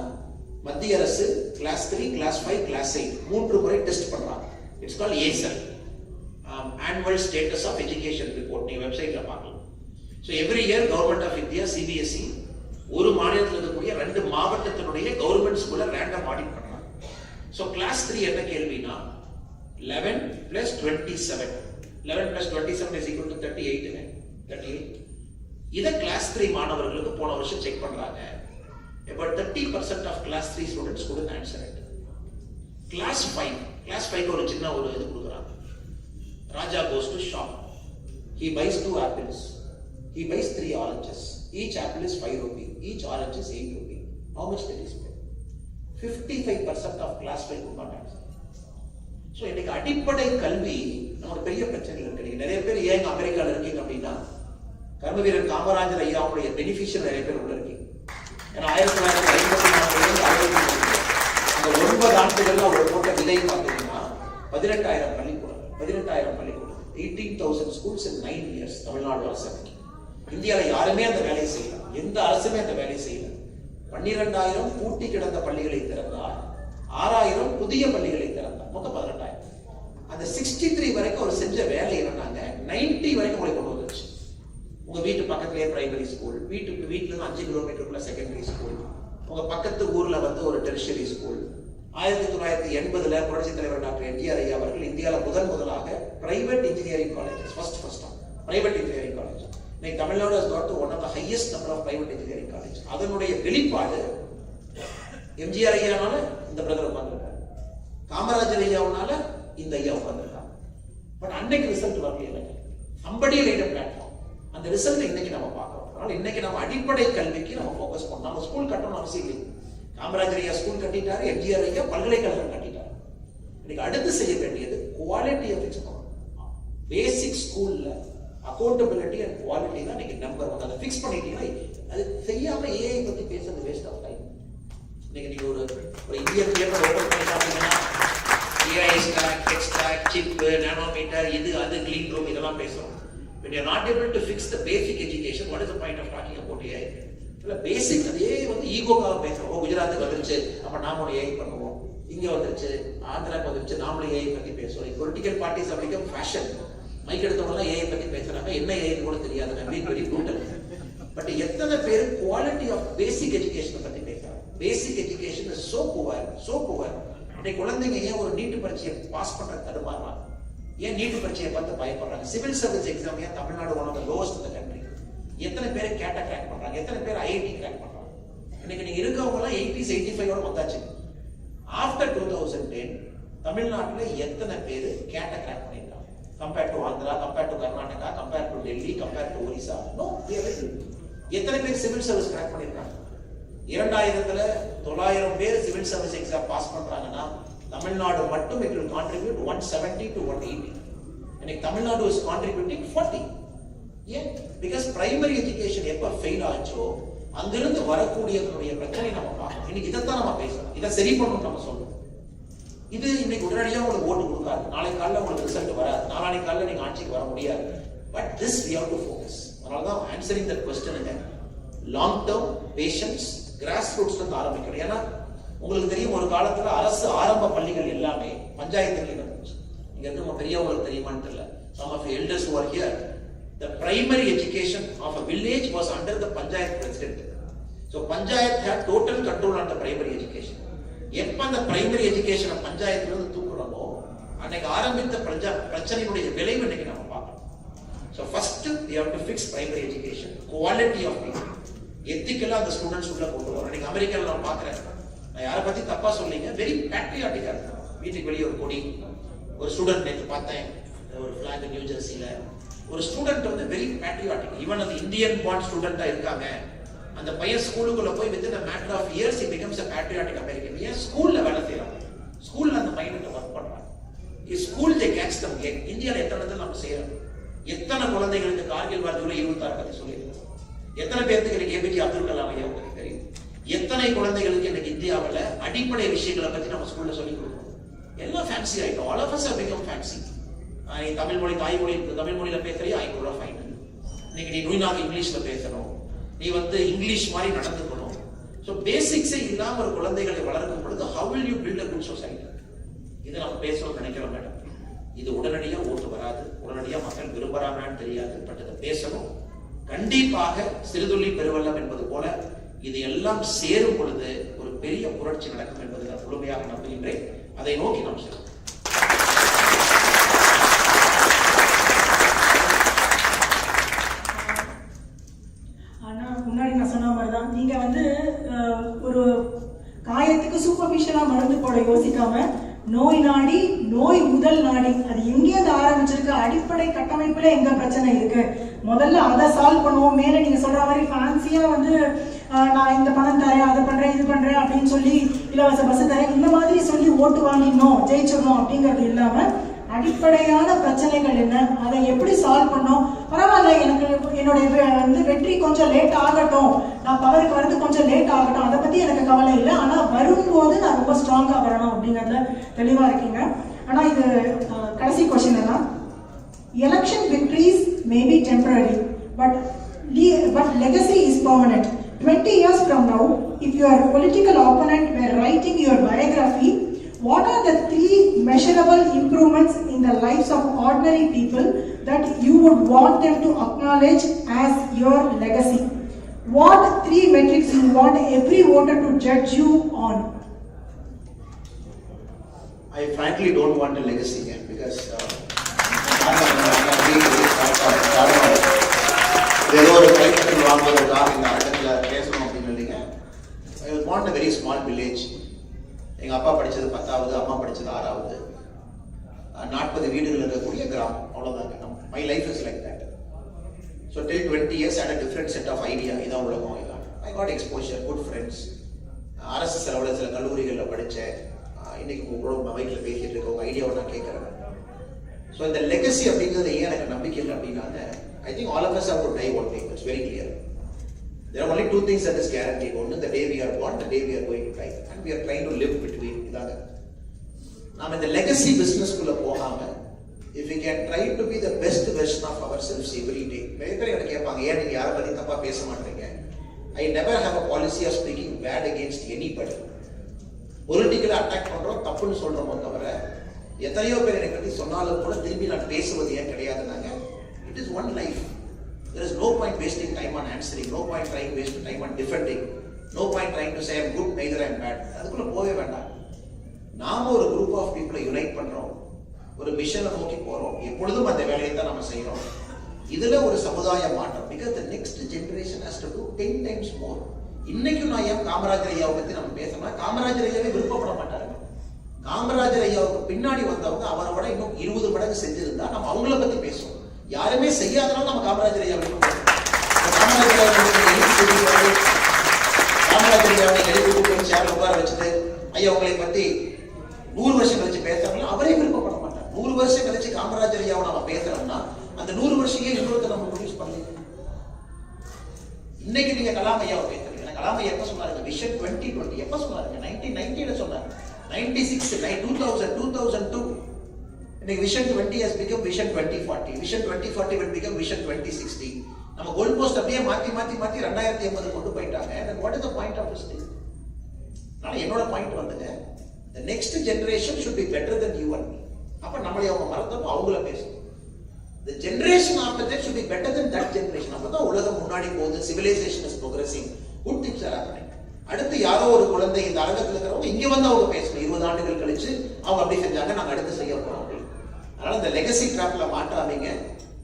மத்திய அரசு கிளாஸ் 3, கிளாஸ் 5, கிளாஸ் 8 3 முறை டெஸ்ட் பண்றாங்க. It's called ASEL, annual status of education report. நீங்க வெப்சைட்ல பார்க்கலாம். So every year government of India CBSE ஒரு மாநிலத்தில் இருக்கக்கூடிய 2 மாவட்டத்தினுடைய கவர்மெண்ட் ஸ்கூல்ல ரேண்டம் ஆடிட் பண்றாங்க. ஸோ கிளாஸ் 3 என்ன கேள்வினா 11 + 27, 11 + 27 is equal to 38. 38 இதை கிளாஸ் 3 மாணவர்களுக்கு போன வருஷம் செக் பண்றாங்க. about 30% of class 3 students couldn't answer it. class 5 ஒரு சின்ன ஒரு இது கொடுக்குறாங்க. ராஜா goes to shop, he buys 2 apples, he buys 3 oranges, each apple is 5 rupees, each orange is 8 rupees. How much did he spend? 55% of class 5 could not answer. So இன்னைக்கு அடிப்படை கல்வி நமக்கு பெரிய பிரச்சனை இருக்கு. நீங்க நிறைய பேர் ஏன் அமெரிக்கால இருக்கீங்க அப்படின்னா கர்மவீரர் காமராஜர் ஐயாவுடைய பெனிஃபிஷியல் நிறைய பேர் உள்ள இருக்கீங்க. ஏன்னா 1954 அந்த 9 ஆண்டுகள்ல அவர் போட்ட விலை பார்த்தீங்கன்னா 18,000 பள்ளிக்கூடம், 18,000 schools in 9 years. தமிழ்நாடு அரசு இந்தியாவில் யாருமே அந்த வேலையை செய்யல, எந்த அரசுமே அந்த வேலையை செய்யல. 12,000 பூட்டி கிடந்த பள்ளிகளை திறந்தார், 6,000 புதிய பள்ளிகளை திறந்தார், மொத்தம் 18,000. அந்த 63 வரைக்கும் அவர் செஞ்ச வேலை என்னன்னாங்க 90 வரைக்கும் உங்களை கொண்டு வந்துருச்சு. உங்க வீட்டு பக்கத்திலேயே பிரைமரி ஸ்கூல், வீட்டுல இருந்து 5 கிலோமீட்டருக்குள்ள செகண்டரி ஸ்கூல், உங்க பக்கத்து ஊர்ல ஒரு டெரிஷரி ஸ்கூல். 1980 புரட்சி தலைவர் டாக்டர் என்டிஆர் ஐயா அவர்கள் இந்தியாவில் முதலாக private engineering colleges first private engineering college. இன்னைக்கு Tamil Nadu has got to one of the highest number of private engineering college. அதனுடைய வெளிப்பாடு எம்ஜிஆர் ஐயானால இந்த பிரதர் உட்கார்ந்திருக்காரு, காமராஜர் ஐயாவுனால இந்த ஐயா உட்கார்ந்திருக்காங்க. பட் அன்னைக்கு ரிசல்ட் வரல. somebody laid a platform. அந்த ரிசல்ட் இன்னைக்கு நம்ம பார்க்கிறோம். அதனால இன்னைக்கு நம்ம அடிப்படை கல்விக்கு நம்ம ஃபோக்கஸ் பண்ணணும். நம்ம ஸ்கூல் கட்டணும் அவசியம் இல்லை. காமராஜர் ஐயா ஸ்கூல் கட்டிட்டாரு, எம்ஜிஆர் ஐயா பல்கலைக்கழகம் கட்டிட்டாரு. இன்னைக்கு அடுத்து செய்ய வேண்டியது குவாலிட்டியை ஃபிக்ஸ் பண்ணணும். பேசிக் ஸ்கூல்ல அக்கௌண்டபிலிட்டி அண்ட் குவாலிட்டி தான் இன்னைக்கு நம்பர் 1. அதை ஃபிக்ஸ் பண்ணிட்டீங்கன்னா அது செய்யாம ஏஐ பத்தி பேசுறது வேஸ்ட் ஆஃப் டைம். இன்னைக்கு நீங்க ஒரு இந்தியன் பேப்பர் ஓபன் பண்ணி பார்த்தீங்கன்னா AI stack, tech stack, chip, nanometer, இது அது clean room இதெல்லாம் பேசுறோம். When you are not able to fix the basic education, what is the point of talking about AI? இல்ல பேசிக் அதே ஈகோக்காக பேசுறோம். குஜராத்துக்கு வந்துருச்சு அப்ப நாம ஒரு AI பண்ணுவோம். இங்க வந்துருச்சு, ஆந்திராக்கு வந்துருச்சு, நாமளும் ஏஐ பத்தி பேசுறோம். பொலிட்டிக்கல் பார்ட்டிஸ் அப்படிக்கும் ஃபேஷன். மைக் எடுத்தவங்க ஏஐ பத்தி பேசுறாங்க, என்ன ஏஐ கூட தெரியாது. Very brutal. பட் எத்தனை பேர் குவாலிட்டி ஆஃப் பேசிக் எஜுகேஷன் பத்தி பேசுறாங்க? பேசிக் எஜுகேஷன் இஸ் சோ புவர். இன்னைக்கு குழந்தைங்க ஏன் ஒரு நீட் பரீட்சையை பாஸ் பண்ற தடுமாறுறாங்க? ஏன் நீட் பரீட்சையை பார்த்து பயப்படுறாங்க? சிவில் சர்வீஸ் எக்ஸாம் ஏன் Tamil Nadu one of the lowest in the country? எத்தனை பேர் கேட்ட கிராக் பண்றாங்க? எத்தனை பேர் ஐஐடி கிராக் பண்றாங்க? இன்னைக்கு நீங்க இருக்கவங்க எல்லாம் 80s 85 ஓட வந்தாச்சு. ஆஃப்டர் 2010 தமிழ்நாட்டுல எத்தனை பேர் கேட்ட கிராக் பண்ணிருக்காங்க? Compare to Andhra, compare to Karnataka, compare to Delhi, compare to Orissa. No. எத்தனை பேர் சிவில் சர்வீஸ் கிராக் பண்ணிருக்காங்க? 2000ல 900 பேர் சிவில் சர்வீஸ் எக்ஸாம் பாஸ் பண்றாங்கன்னா தமிழ்நாடு மட்டும் it will contribute 170 to 180. இன்னைக்கு தமிழ்நாடு is contributing 40. ஏன்? பிகாஸ் பிரைமரி எஜுகேஷன் எப்ப ஃபெயில் ஆச்சோ அங்கிருந்து வரக்கூடிய பிரச்சனை நம்ம பார்க்கணும். இன்னைக்கு இதைத்தான் நம்ம பேசணும், இதை சரி பண்ணணும் நம்ம சொல்லணும். இது இன்னைக்கு உடனடியாக உங்களுக்கு ஓட்டு கொடுக்காது, நாளை காலையில் உங்களுக்கு ரிசல்ட் வராது, நாளானைக்கு காலையில் நீங்க ஆட்சிக்கு வர முடியாது. But this we have to focus. அதனாலதான் answering that question long term patience, grass ரூட்ஸ்ல இருந்து ஆரம்பிக்கணும். ஏன்னா உங்களுக்கு தெரியும், ஒரு காலத்துல அரசு ஆரம்ப பள்ளிகள் எல்லாமே பஞ்சாயத்துக்கு இருந்துச்சு. இங்க இருக்க பெரியவங்களுக்கு தெரியுமான்னு தெரியல. Some of the elders who are here, the primary education of a village was under the panchayat president. So panchayat had total control on the primary education. எப்ப அந்த பிரைமரி எஜுகேஷனை பஞ்சாயத்துல இருந்து தூக்குறோமோ அன்னைக்கு ஆரம்பித்த பிரச்சனையுடைய விளைவு இன்னைக்கு நம்ம பார்க்கணும். So first we have to fix primary education, quality of people. எத்திக்கலா அந்த ஸ்டூடெண்ட்ஸ் உள்ள கொண்டு வரோம். இன்னைக்கு அமெரிக்கால நான் பார்க்கிறேன், நான் யாரை பத்தி தப்பா சொல்லிங்க, வெரி பேட்ரியாட்டிக்கா இருக்காங்க. வீட்டுக்கு வெளியே ஒரு கொடி, ஒரு ஸ்டூடெண்ட் நேற்று பார்த்தேன், ஒரு பிளாக் நியூ ஜெர்சியில ஒரு ஸ்டூடெண்ட் வந்து வெரி பேட்ரியாட்டிக். ஈவன் அந்த இந்தியன் பார்ன் ஸ்டூடெண்டா இருக்காங்க. அந்த பையன் ஸ்கூலுக்குள்ள போய் within a matter of years he becomes a patriotic American. ஏன்? ஸ்கூல்ல வேலை செய்யறாங்க, ஸ்கூல்ல அந்த பையனுக்கு ஒர்க் பண்றாங்க. School they catch them again. இந்தியால எத்தனை நம்ம செய்யறோம்? எத்தனை குழந்தைகளுக்கு கார்கில் வார் ஜூலை 26 பத்தி சொல்லியிருக்கோம்? எத்தனை பேருக்கு எனக்கு ஏபிஜே அப்துல் கலாம் ஐயா பத்தி தெரியும்? எத்தனை குழந்தைகளுக்கு எனக்கு இந்தியாவில் அடிப்படை விஷயங்களை பத்தி நம்ம ஸ்கூல்ல சொல்லி கொடுக்கணும்? எல்லாம் ஃபேன்சி ஆயிட்டோம். All of us have become fancy. நீ தமிழ் மொழி, தாய்மொழி, தமிழ் மொழியில பேசுறியா ₹500 ஃபைன். இன்னைக்கு நீ நுய்நாக இங்கிலீஷ்ல பேசணும், நீ வந்து இங்கிலீஷ் மாதிரி நடந்துக்கணும். ஸோ பேசிக்ஸே இல்லாம ஒரு குழந்தைகளை வளர்க்கும் பொழுது how will you build a good society? இதை நம்ம பேசணும்னு நினைக்கிறோம் மேடம். இது உடனடியா ஓட்டு வராது, உடனடியா மக்கள் விரும்புறாங்கன்னு தெரியாது. பட் இதை பேசணும். கண்டிப்பாக சிறுதுளி பெருவெள்ளம் என்பது போல இது எல்லாம் சேரும் பொழுது ஒரு பெரிய புரட்சி நடக்கும் என்பதை நான் முழுமையாக நம்புகின்றேன். அதை நோக்கி நாம் செல்வோம். முன்னாடி நான் சொன்ன மாதிரி தான், நீங்க வந்து ஒரு காயத்துக்கு சூப்பர்ஃபிஷியலா மருந்து போட யோசிக்காம நோய் நாடி, நோய் முதல் நாடி, அது எங்கேருந்து ஆரம்பிச்சிருக்கு, அடிப்படை கட்டமைப்புல எங்க பிரச்சனை இருக்கு, முதல்ல அதை சால்வ் பண்ணுவோம். மேல நீங்க சொல்ற மாதிரி ஃபேன்சியா வந்து நான் இந்த பணம் தரேன், அதை பண்றேன், இது பண்றேன் அப்படின்னு சொல்லி இலவச பஸ் தரேன், இந்த மாதிரி சொல்லி ஓட்டு வாங்கிடணும், ஜெயிச்சிடணும் அப்படிங்கிறது இல்லாம அடிப்படையான பிரச்சனைகள் என்ன, அதை எப்படி சால்வ் பண்ணோம். பரவாயில்ல, எனக்கு என்னுடைய வந்து வெற்றி கொஞ்சம் லேட் ஆகட்டும், நான் பவருக்கு வரது கொஞ்சம் லேட் ஆகட்டும், அதை பத்தி எனக்கு கவலை இல்லை. ஆனா வரும்போது நான் ரொம்ப ஸ்ட்ராங்கா வரணும் அப்படிங்கறதுல தெளிவா இருக்கீங்க. ஆனா இது கடைசி கொஸ்டின் என்ன, election victories may be temporary but legacy is permanent. 20 years from now, if your political opponent were writing your biography, what are the 3 measurable improvements in the lives of ordinary people that you would want them to acknowledge as your legacy? What 3 metrics you want every voter to judge you on? I frankly don't want a legacy yet because ஏதோ ஒரு கைப்பற்றல் வாங்குவதற்காக இந்த அரங்கத்தில் பேசணும் அப்படின்னு இல்லைங்க. I want a very small village. எங்க அப்பா படிச்சது 10வது, அம்மா படிச்சது 6வது, 40 வீடுகள் இருக்கக்கூடிய கிராமம், அவ்வளவுதாங்க. My life is like that. So till 20 years I had a different set of idea. இதான் உலகம், இதான். I got exposure, good friends. அரசு செலவுல சில கல்லூரிகளில் படித்தேன். இன்னைக்கு உங்களோட மைக்கில் பேசிட்டு இருக்க உங்க ஐடியாவை நான் கேட்கறேன். ஸோ இந்த லெகசி அப்படிங்கிறது ஏன் எனக்கு நம்பிக்கை இல்லை அப்படின்னாங்க, I think all of us have to die one day. It's very clear. There are only 2 things that is guaranteed. One is the day we are born, the day we are going to die, and we are trying to live between. இதாங்க நாம இந்த legacy பிசினஸ்க்குள்ள போகாம, if we can try to be the best version of ourselves every day. நிறைய பேர் எனக்கு கேட்பாங்க, ஏன் நீங்க யாரை பத்தி தப்பா பேச மாட்டீங்க? I never have a policy of speaking bad against anybody. Politically பேரை அட்டாக் பண்றோம், தப்புன்னு சொல்றோமோ தவிர எத்தனையோ பேர் என்னை பத்தி சொன்னாலும் கூட திரும்பி நான் பேசுவது ஏன் கிடையாதுனாங்க. It is one life. There is no point wasting time on answering, no point trying to waste time on defending, no point trying to say I'm good, neither I'm bad. அதுக்குள்ள போவே வேண்டாம். நாம ஒரு குரூப் ஆஃப் பீப்புளை unite பண்றோம், ஒரு மிஷனை நோக்கி போறோம், எப்பொழுதும் அந்த வேலையை தான் நம்ம செய்யறோம். இதுல ஒரு சமுதாய மாற்றம், because the next generation has to do 10 times more. இன்னைக்கும் நான் ஏன் காமராஜர் ஐயாவை பத்தி நம்ம பேசணும், காமராஜர் ஐயாவே விருப்பப்பட மாட்டாங்க. காமராஜர் ஐயாவுக்கு பின்னாடி வந்தவங்க அவரை விட இன்னும் 20 மடங்கு செஞ்சிருந்தா நம்ம அவங்கள பத்தி பேசுவோம். யாருமே செய்யாதனால நம்ம காமராஜர் ஐயா காமராஜர் ஐயாவை எழுதி சேர்ல உட்கார வச்சுட்டு ஐயா உங்களை பத்தி 100 வருஷம் கழிச்சு பேசுறாங்களா, அவரே விருப்பப்பட மாட்டார். 100 வருஷம் கழிச்சு காமராஜர் ஐயாவை நம்ம பேசுறோம்னா அந்த 100 வருஷம் இன்னொருத்த நம்ம ப்ரொடியூஸ் பண்ணல. இன்னைக்கு நீங்க கலாம் ஐயாவை பேசுறீங்க. கலாம் ஐயா எப்ப சொன்னாருங்க, விஷன் 2020 எப்ப சொன்னாருங்க, 1990 சொன்னாரு, 96, 2000, 2002. இன்னைக்கு vision 20 has become vision 2040. Vision 2040 will become vision 2060. நம்ம கோல் போஸ்ட் அப்படியே மாத்தி 2080 கொண்டு போயிட்டாங்க. then what is the point of this thing? நான் என்னோட பாயிண்ட் வந்துங்க, the next generation should be better than you and me. அப்ப நம்மளை அவங்க மறந்தப்போ அவங்கள பேசணும். the generation after that should be better than that generation. அப்பதான் உலகம் முன்னாடி போகுது, civilization is progressing, good things are happening. அடுத்து யாரோ ஒரு குழந்தை இந்த அரங்கத்தில் இருக்கிறவங்க இங்க வந்து அவங்க பேசணும், 20 ஆண்டுகள் கழிச்சு அவங்க அப்படி செஞ்சாங்க, நாங்க அடுத்து செய்ய போறோம். அதனால இந்த legacy ட்ராப்ல மாட்டாதீங்க.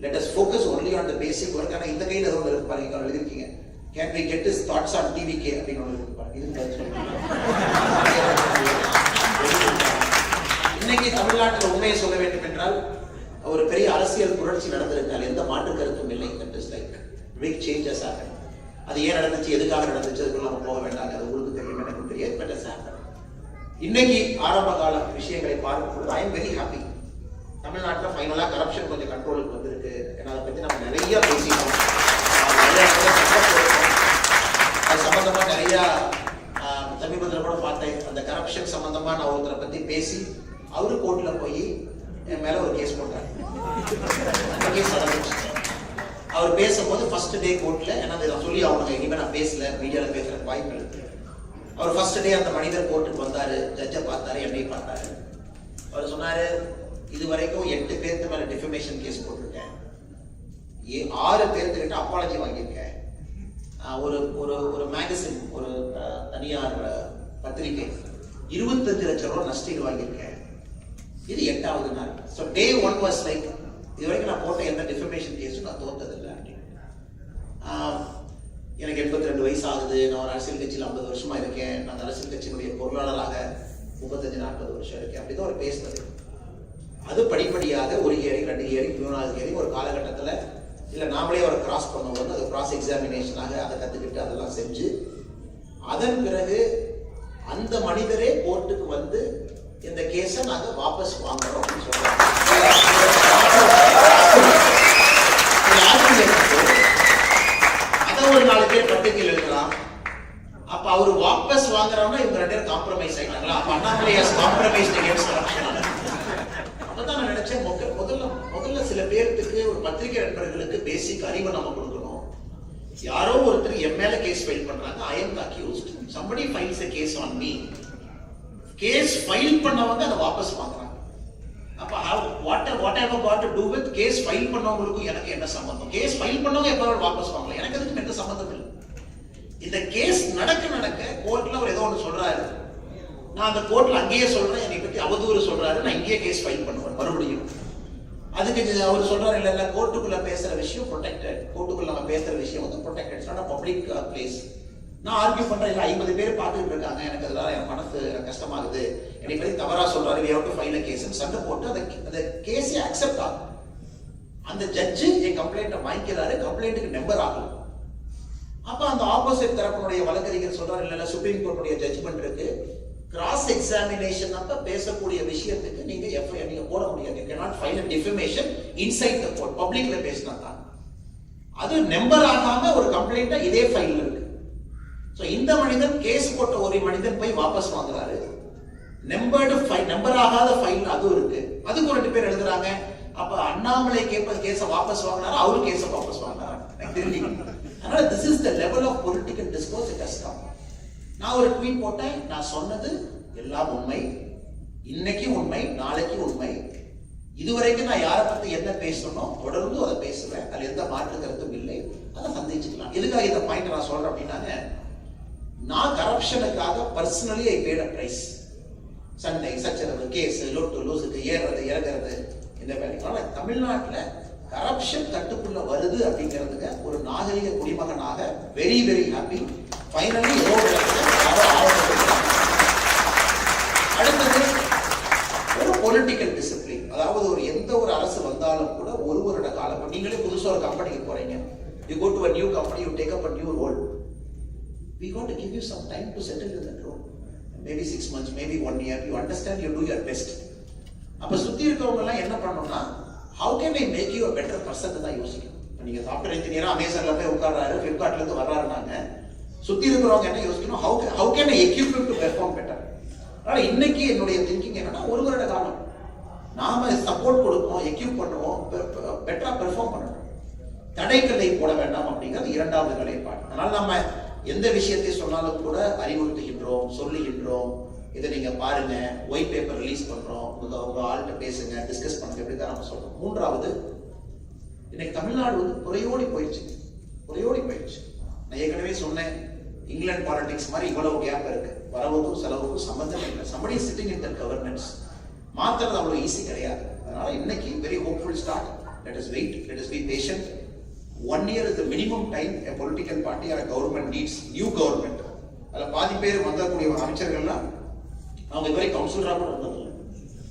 let us focus only on the basic work. ஆனா இந்த கையில ஏதோ இருக்கு பாருங்க, எழுதிருக்கீங்க, can we get his thoughts on TVK அப்படின்னு ஒன்று இருக்கு பாருங்க. இது இன்னைக்கு தமிழ்நாட்டில் உண்மையை சொல்ல வேண்டும் என்றால் ஒரு பெரிய அரசியல் புரட்சி நடந்திருக்கால் எந்த மாற்று கருத்தும் இல்லை. that is like big changes happen. அது ஏன் நடந்துச்சு, எதுக்காக நடந்துச்சு, அதுக்குள்ள நம்ம போக வேண்டாம், அது உங்களுக்கு தெரியும், எனக்கு தெரியாது. but it happen. இன்னைக்கு ஆரம்ப கால விஷயங்களை பார்க்கும்போது I am very happy. தமிழ்நாட்டில் ஃபைனலா கரப்ஷன் கொஞ்சம் கண்ட்ரோலுக்கு வந்திருக்கு. ஏன்னா அதை பத்தி நம்ம நிறைய பேசிட்டோம், அது சம்பந்தமா நிறைய சமீபத்தில் கூட பார்த்தேன். அந்த கரப்ஷன் சம்பந்தமா நான் ஒருத்தரை பத்தி பேசி அவரு கோர்ட்ல போய் என் மேல ஒரு கேஸ் போட்டாரு. அந்த கேஸ் நடந்துச்சு. அவர் பேசும்போது ஃபர்ஸ்ட் டே கோர்ட்ல, ஏன்னா நான் சொல்லி அவங்க இனிமே நான் பேசல, மீடியால பேசுறதுக்கு வாய்ப்பு இருக்கு. அவர் ஃபர்ஸ்ட் டே அந்த மனிதர் கோர்ட்டுக்கு வந்தாரு, ஜட்ஜை பார்த்தாரு, என்னையும் பார்த்தாரு. அவர் சொன்னாரு, இது வரைக்கும் 8 பேருக்கு மேல டிஃபமேஷன் கேஸ் போட்டிருக்கேன், 6 பேர்த்துக்கிட்ட அப்பாலஜி வாங்கியிருக்கேன், ஒரு ஒரு ஒரு மேகசின், ஒரு தனியார் பத்திரிகை 25 லட்சம் ரூபாய் நஷ்டீடு வாங்கியிருக்கேன். இது 8வது நாள். ஸோ டே 1 வாஸ் லைக், இது வரைக்கும் நான் போட்ட எந்த டிஃபமேஷன் கேஸும் நான் தோத்ததில்லை அப்படின்னு. எனக்கு 82 வயசு ஆகுது, நான் ஒரு அரசியல் கட்சியில் 50 வருஷமா இருக்கேன், நான் அரசியல் கட்சியினுடைய பொருளாளராக 35-40 வருஷம் இருக்கேன், அப்படிதான் அவர் பேசுனது. அது படிப்படியாக ஒரு இயரிங், 2 இயரிங், 3வது இயரிங், ஒரு காலகட்டத்தில் இல்லை நாமளே அவரை கிராஸ் பண்ணும்போது அது கிராஸ் எக்ஸாமினேஷனாக அதை கற்றுக்கிட்டு அதெல்லாம் செஞ்சு அதன் பிறகு அந்த மனிதரே கோர்ட்டுக்கு வந்து இந்த கேஸை நாங்கள் வாபஸ் வாங்குறோம் அப்படின்னு சொல்றாங்க. அதை ஒரு 4 பேர் பட்டியல் எழுதலாம். அப்ப அவரு வாபஸ் வாங்குறவங்க இவங்க 2 பேரும் காம்ப்ரமைஸ் ஆயிட்டாங்களா? அப்ப அண்ணாமலை காம்ப்ரமைஸ் அகைன்ஸ்ட் கரப்ஷன். அப்பதான் நான் நினைச்சேன், முதல்ல சில பேருக்கு, ஒரு பத்திரிகை நண்பர்களுக்கு பேசிக் அறிவை நம்ம கொடுக்கணும். யாரோ ஒருத்தர் என் மேல கேஸ் ஃபைல் பண்றாங்க, I am accused, somebody files a case on me. Case file பண்ணவங்க அதை வாபஸ் வாங்குறாங்க. அப்ப what I have got to do with case file பண்ணவங்களுக்கும் எனக்கு என்ன சம்பந்தம்? கேஸ் ஃபைல் பண்ணவங்க எப்ப வாபஸ் வாங்கலாம், எனக்கு அதுக்கு எந்த சம்பந்தம் இல்லை. இந்த கேஸ் நடக்க கோர்ட்ல அவர் ஏதோ ஒன்று சொல்றாரு, நான் அந்த கோர்ட்ல அங்கேயே சொல்றேன், என்னை பத்தி அவதூறு சொல்றாரு, நான் இங்கேயே கேஸ் ஃபைல் பண்ணுவேன் மறுபடியும். அதுக்கு அவர் சொல்றாரு, இல்ல கோர்ட்டுக்குள்ள பேசுற விஷயம் ப்ரொடெக்டட், கோர்ட்டுக்குள்ள நம்ம பேசுற விஷயம் வந்து protected, it's not a public place. நான் ஆர்கியூ பண்றேன், இல்ல 50 பேர் பார்த்துட்டு இருக்காங்க, எனக்கு அதனால என் மனசு கஷ்டமாகுது, என்னை பத்தி தவறா சொல்றாரு, we have to file a case சண்டை போட்டு அந்த கேஸை அக்செப்ட் ஆகும். அந்த ஜட்ஜு என் கம்ப்ளைண்ட்டை வாங்கிக்கிறாரு, கம்ப்ளைண்ட்டுக்கு நம்பர் ஆகல. அப்ப அந்த ஆப்போசிட் தரப்புடைய வழக்கறிஞர் சொல்றாரு, இல்ல சுப்ரீம் கோர்ட்டுடைய ஜட்ஜ்மெண்ட் இருக்கு, கிராஸ் எக்ஸாமினேஷன் அப்ப பேசக்கூடிய விஷயத்துக்கு நீங்க எஃப்ஐஆர் நீங்க போட முடியாது, you cannot file a defamation inside the court, பப்ளிக்ல பேசினா தான். அது நம்பர் ஆகாம ஒரு கம்ப்ளைண்ட் இதே ஃபைல்ல இருக்கு. சோ இந்த மனிதன் கேஸ் போட்ட ஒரு மனிதன் போய் வாபஸ் வாங்குறாரு, நம்பர் ஆகாத ஃபைல் அதுவும் இருக்கு, அதுக்கு 2 பேர் எழுதுறாங்க. அப்ப அண்ணாமலை கேஸ வாபஸ் வாங்கினாரு, அவரு கேஸ வாபஸ் வாங்கினாரு, எனக்கு தெரியல. அதனால this is the level of political discourse it has come. நான் ஒரு ட்வீட் போட்டேன், நான் சொன்னது எல்லாம் உண்மை, இன்னைக்கு உண்மை, நாளைக்கு உண்மை. இதுவரைக்கும் நான் யாரை பத்தி என்ன பேசணும் தொடர்ந்து அதை பேசுவேன். அதுல எந்த மாற்று கருத்தும் இல்லை. அதை சந்திச்சுக்கலாம். எதுக்காக இந்த பாயிண்ட் நான் சொல்றேன் அப்படின்னாங்க, நான் கரப்ஷனுக்காக personally I paid a price. சண்டை, சச்சரவு, கேஸ், லொட்டு லூசுக்கு ஏறுறது இறங்குறது இந்த வேலைக்கான தமிழ்நாட்டில் கரப்ஷன் கட்டுக்குள்ள வருது அப்படிங்கிறதுக்கு ஒரு நாகரிக குடிமகனாக வெரி வெரி ஹாப்பி. ஃபைனலி ஏதோ ஒரு அடுத்தது ஒரு பொலிட்டிக்கல் டிசிப்ளின். அதாவது ஒரு எந்த ஒரு அரசு வந்தாலும் கூட ஒரு வருட காலம், நீங்களே புதுசாக ஒரு கம்பெனிக்கு போறீங்க, you go to a new company, you take up a new role. We got to give you some time to settle in that role. Maybe 6 months, maybe 1 year. You understand, you do your best. அப்ப சுத்தி இருக்கவங்க எல்லாம் என்ன பண்ணணும்னா, how can I make you a better person தான் யோசிக்கணும். நீங்க software இன்ஜினியரா அமேசான்ல போய் உட்கார்றாரு, ஃபிளிப்கார்ட்ல இருந்து வர்றாருனாங்க, சுத்தி இருக்கிறவங்க என்ன யோசிக்கணும், how can I equip him to perform better. அதனால இன்னைக்கு என்னுடைய திங்கிங் என்னன்னா, ஒரு வருட காலம் நாம சப்போர்ட் கொடுப்போம், எக்யூப் பண்ணுவோம், பெட்டரா பெர்ஃபார்ம் பண்ணணும். தடைக்கல்லை போட வேண்டாம் அப்படிங்கிறது இரண்டாவது நிலைப்பாடு. அதனால நம்ம எந்த விஷயத்தை சொன்னாலும் கூட அறிவுறுத்துகின்றோம், சொல்லுகின்றோம். இதை நீங்க பாருங்க, ஒயிட் பேப்பர் ரிலீஸ் பண்றோம், உங்க ஆள்கிட்ட பேசுங்க, டிஸ்கஸ் பண்ணுங்க, இப்படி தான் நம்ம சொல்றோம். மூன்றாவது, இன்னைக்கு தமிழ்நாடு வந்து குறையோடி போயிடுச்சு. நான் ஏற்கனவே சொன்னேன், இங்கிலாந்து பாலிடிக்ஸ் மாதிரி இவ்வளவு கேப் இருக்கு. வரவுக்கும் செலவுக்கும் சம்பந்தம் இல்லை. somebody is sitting in that governance. மாத்திரம் அவ்வளவு ஈஸி கிடையாது. அதனால இன்னைக்கு very hopeful start. let us wait, let us be patient. 1 year is the minimum time a political party or a government needs. New government. அதுல பாதி பேர் வந்தக்கூடிய அமைச்சர்கள்லாம் அவங்க இதுவரை கவுன்சிலரா கூட இருந்ததில்லை.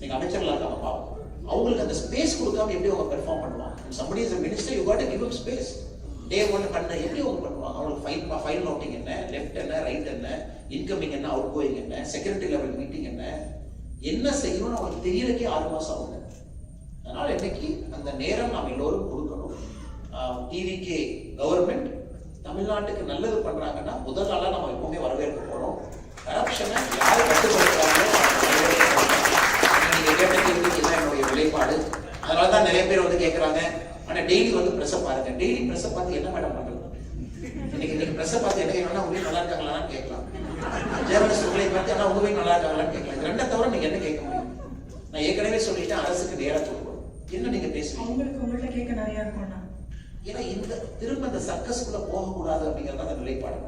நீங்க அமைச்சர்களா இருக்காங்க பாவம். அவங்களுக்கு அந்த ஸ்பேஸ் கொடுக்காம எப்படி அவங்க பெர்ஃபார்ம் பண்ணுவாங்க? somebody is a minister, you got to give him space. டே 1 பண்ண எப்படி அவங்க பண்ணுவாங்க? அவங்களுக்கு ஃபைல் நோட்டிங் என்ன, லெஃப்ட் என்ன, ரைட் என்ன, இன்கமிங் என்ன, அவுட் கோயிங் என்ன, செக்ரட்டரி லெவல் மீட்டிங் என்ன செய்யணும்னு அவங்களுக்கு தெரியறதுக்கே 6 மாசம் ஆகுது. அதனால இன்னைக்கு அந்த நேரம் நாம் எல்லோரும் கொடுக்கணும். டிவிகே கவர்மெண்ட் தமிழ்நாட்டுக்கு நல்லது பண்றாங்கன்னா முதல் நாளா நம்ம எப்பவுமே வரவேற்க போறோம். கரப்ஷனை யாரு கட்டுப்படுத்துறாங்களோ நீங்க கேட்ட கேள்விக்கு தான் என்னுடைய நிலைப்பாடு. அதனாலதான் நிறைய பேர் வந்து கேட்கறாங்க, ஆனா டெய்லி வந்து பிரஸ் பாருங்க. டெய்லி பிரஸ் பார்த்து என்ன மேடம் பண்றது? இன்னைக்கு பிரஸ் பார்த்து என்ன கேட்கணும்னா, உங்க நல்லா இருக்காங்களான்னு கேட்கலாம். ஜேர்னலிஸ்ட் உங்களை பார்த்து ஆனா உங்க நல்லா இருக்காங்களான்னு கேட்கலாம். இது ரெண்டை தவிர நீங்க என்ன கேட்க முடியும்? நான் ஏற்கனவே சொல்லிட்டேன், அரசுக்கு நேரா கொடுக்கணும். என்ன நீங்க பேசுறீங்க? உங்கள்கிட்ட கேட்க நிறைய இருக்கும்னா, ஏன்னா இந்த திரும்ப இந்த சர்க்கஸ்குள்ள போகக்கூடாது அப்படிங்கறது அந்த நிலைப்பாடு.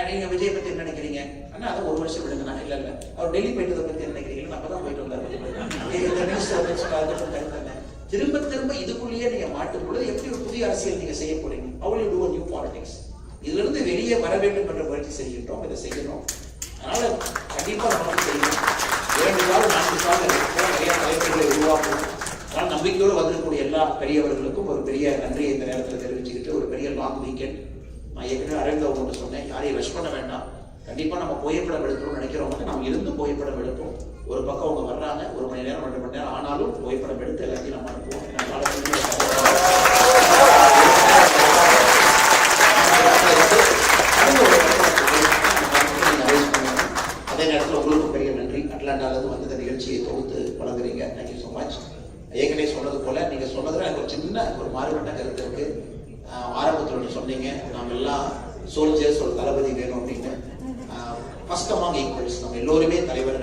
நீங்க விஜய் பத்தி என்ன நினைக்கிறீங்க? ஆனா அதை 1 வருஷம் விடுங்க. நான் இல்ல அவர் டெல்லி போயிட்டதை பத்தி என்ன நினைக்கிறீங்க? நான் அப்பதான் போயிட்டு வந்தாரு. திரும்ப திரும்ப இதுக்குள்ளேயே நீங்க மாட்டும் பொழுது எப்படி ஒரு புதிய அரசியல் நீங்க செய்ய போறீங்க? how will you do a new politics? இதுல இருந்து வெளியே வர வேண்டும் என்ற முயற்சி செய்கின்றோம். இதை செய்யணும். அதனால கண்டிப்பா நம்ம செய்யணும். 2 நாள் 4 நாள் நிறைய தலைவர்களை உருவாக்கணும். அதனால நம்பிக்கையோடு வந்திருக்கக்கூடிய எல்லா பெரியவர்களுக்கும் ஒரு பெரிய நன்றியை இந்த நேரத்தில் தெரிவிச்சுக்கிட்டு, ஒரு பெரிய லாங் வீக்கெண்ட். நான் ஏற்கனவே அரவிந்தவங்க சொன்னேன், யாரையும் ரஷ் பண்ண வேண்டாம். கண்டிப்பா நம்ம புகைப்படம் எடுக்கணும்னு நினைக்கிறவங்க நம்ம இருந்து புகைப்படம் எடுப்போம். ஒரு பக்கம் அவங்க வர்றாங்க, 1 மணி நேரம் 2 மணி நேரம் ஆனாலும் புகைப்படம் எடுத்து எல்லாத்தையும் நம்ம அனுப்புவோம். அதே நேரத்தில் உங்களுக்கு பெரிய நன்றி. அட்லாண்டாவிலிருந்து வந்து இந்த நிகழ்ச்சியை தொகுத்து வழங்குறீங்க. Thank you so much. ஏற்கனவே சொன்னது போல நீங்க சொன்னதுல எனக்கு ஒரு சின்ன ஒரு மாறுபட்ட கருத்து இருக்கு. ஆரம்பத்தில் ஒன்று சொன்னீங்க, நாம எல்லாம் சோல்ஜர்ஸ், ஒரு தளபதி வேணும் அப்படின்னு. ஃபர்ஸ்ட் அமாங் ஈக்குவல்ஸ், நம்ம எல்லோருமே தலைவர்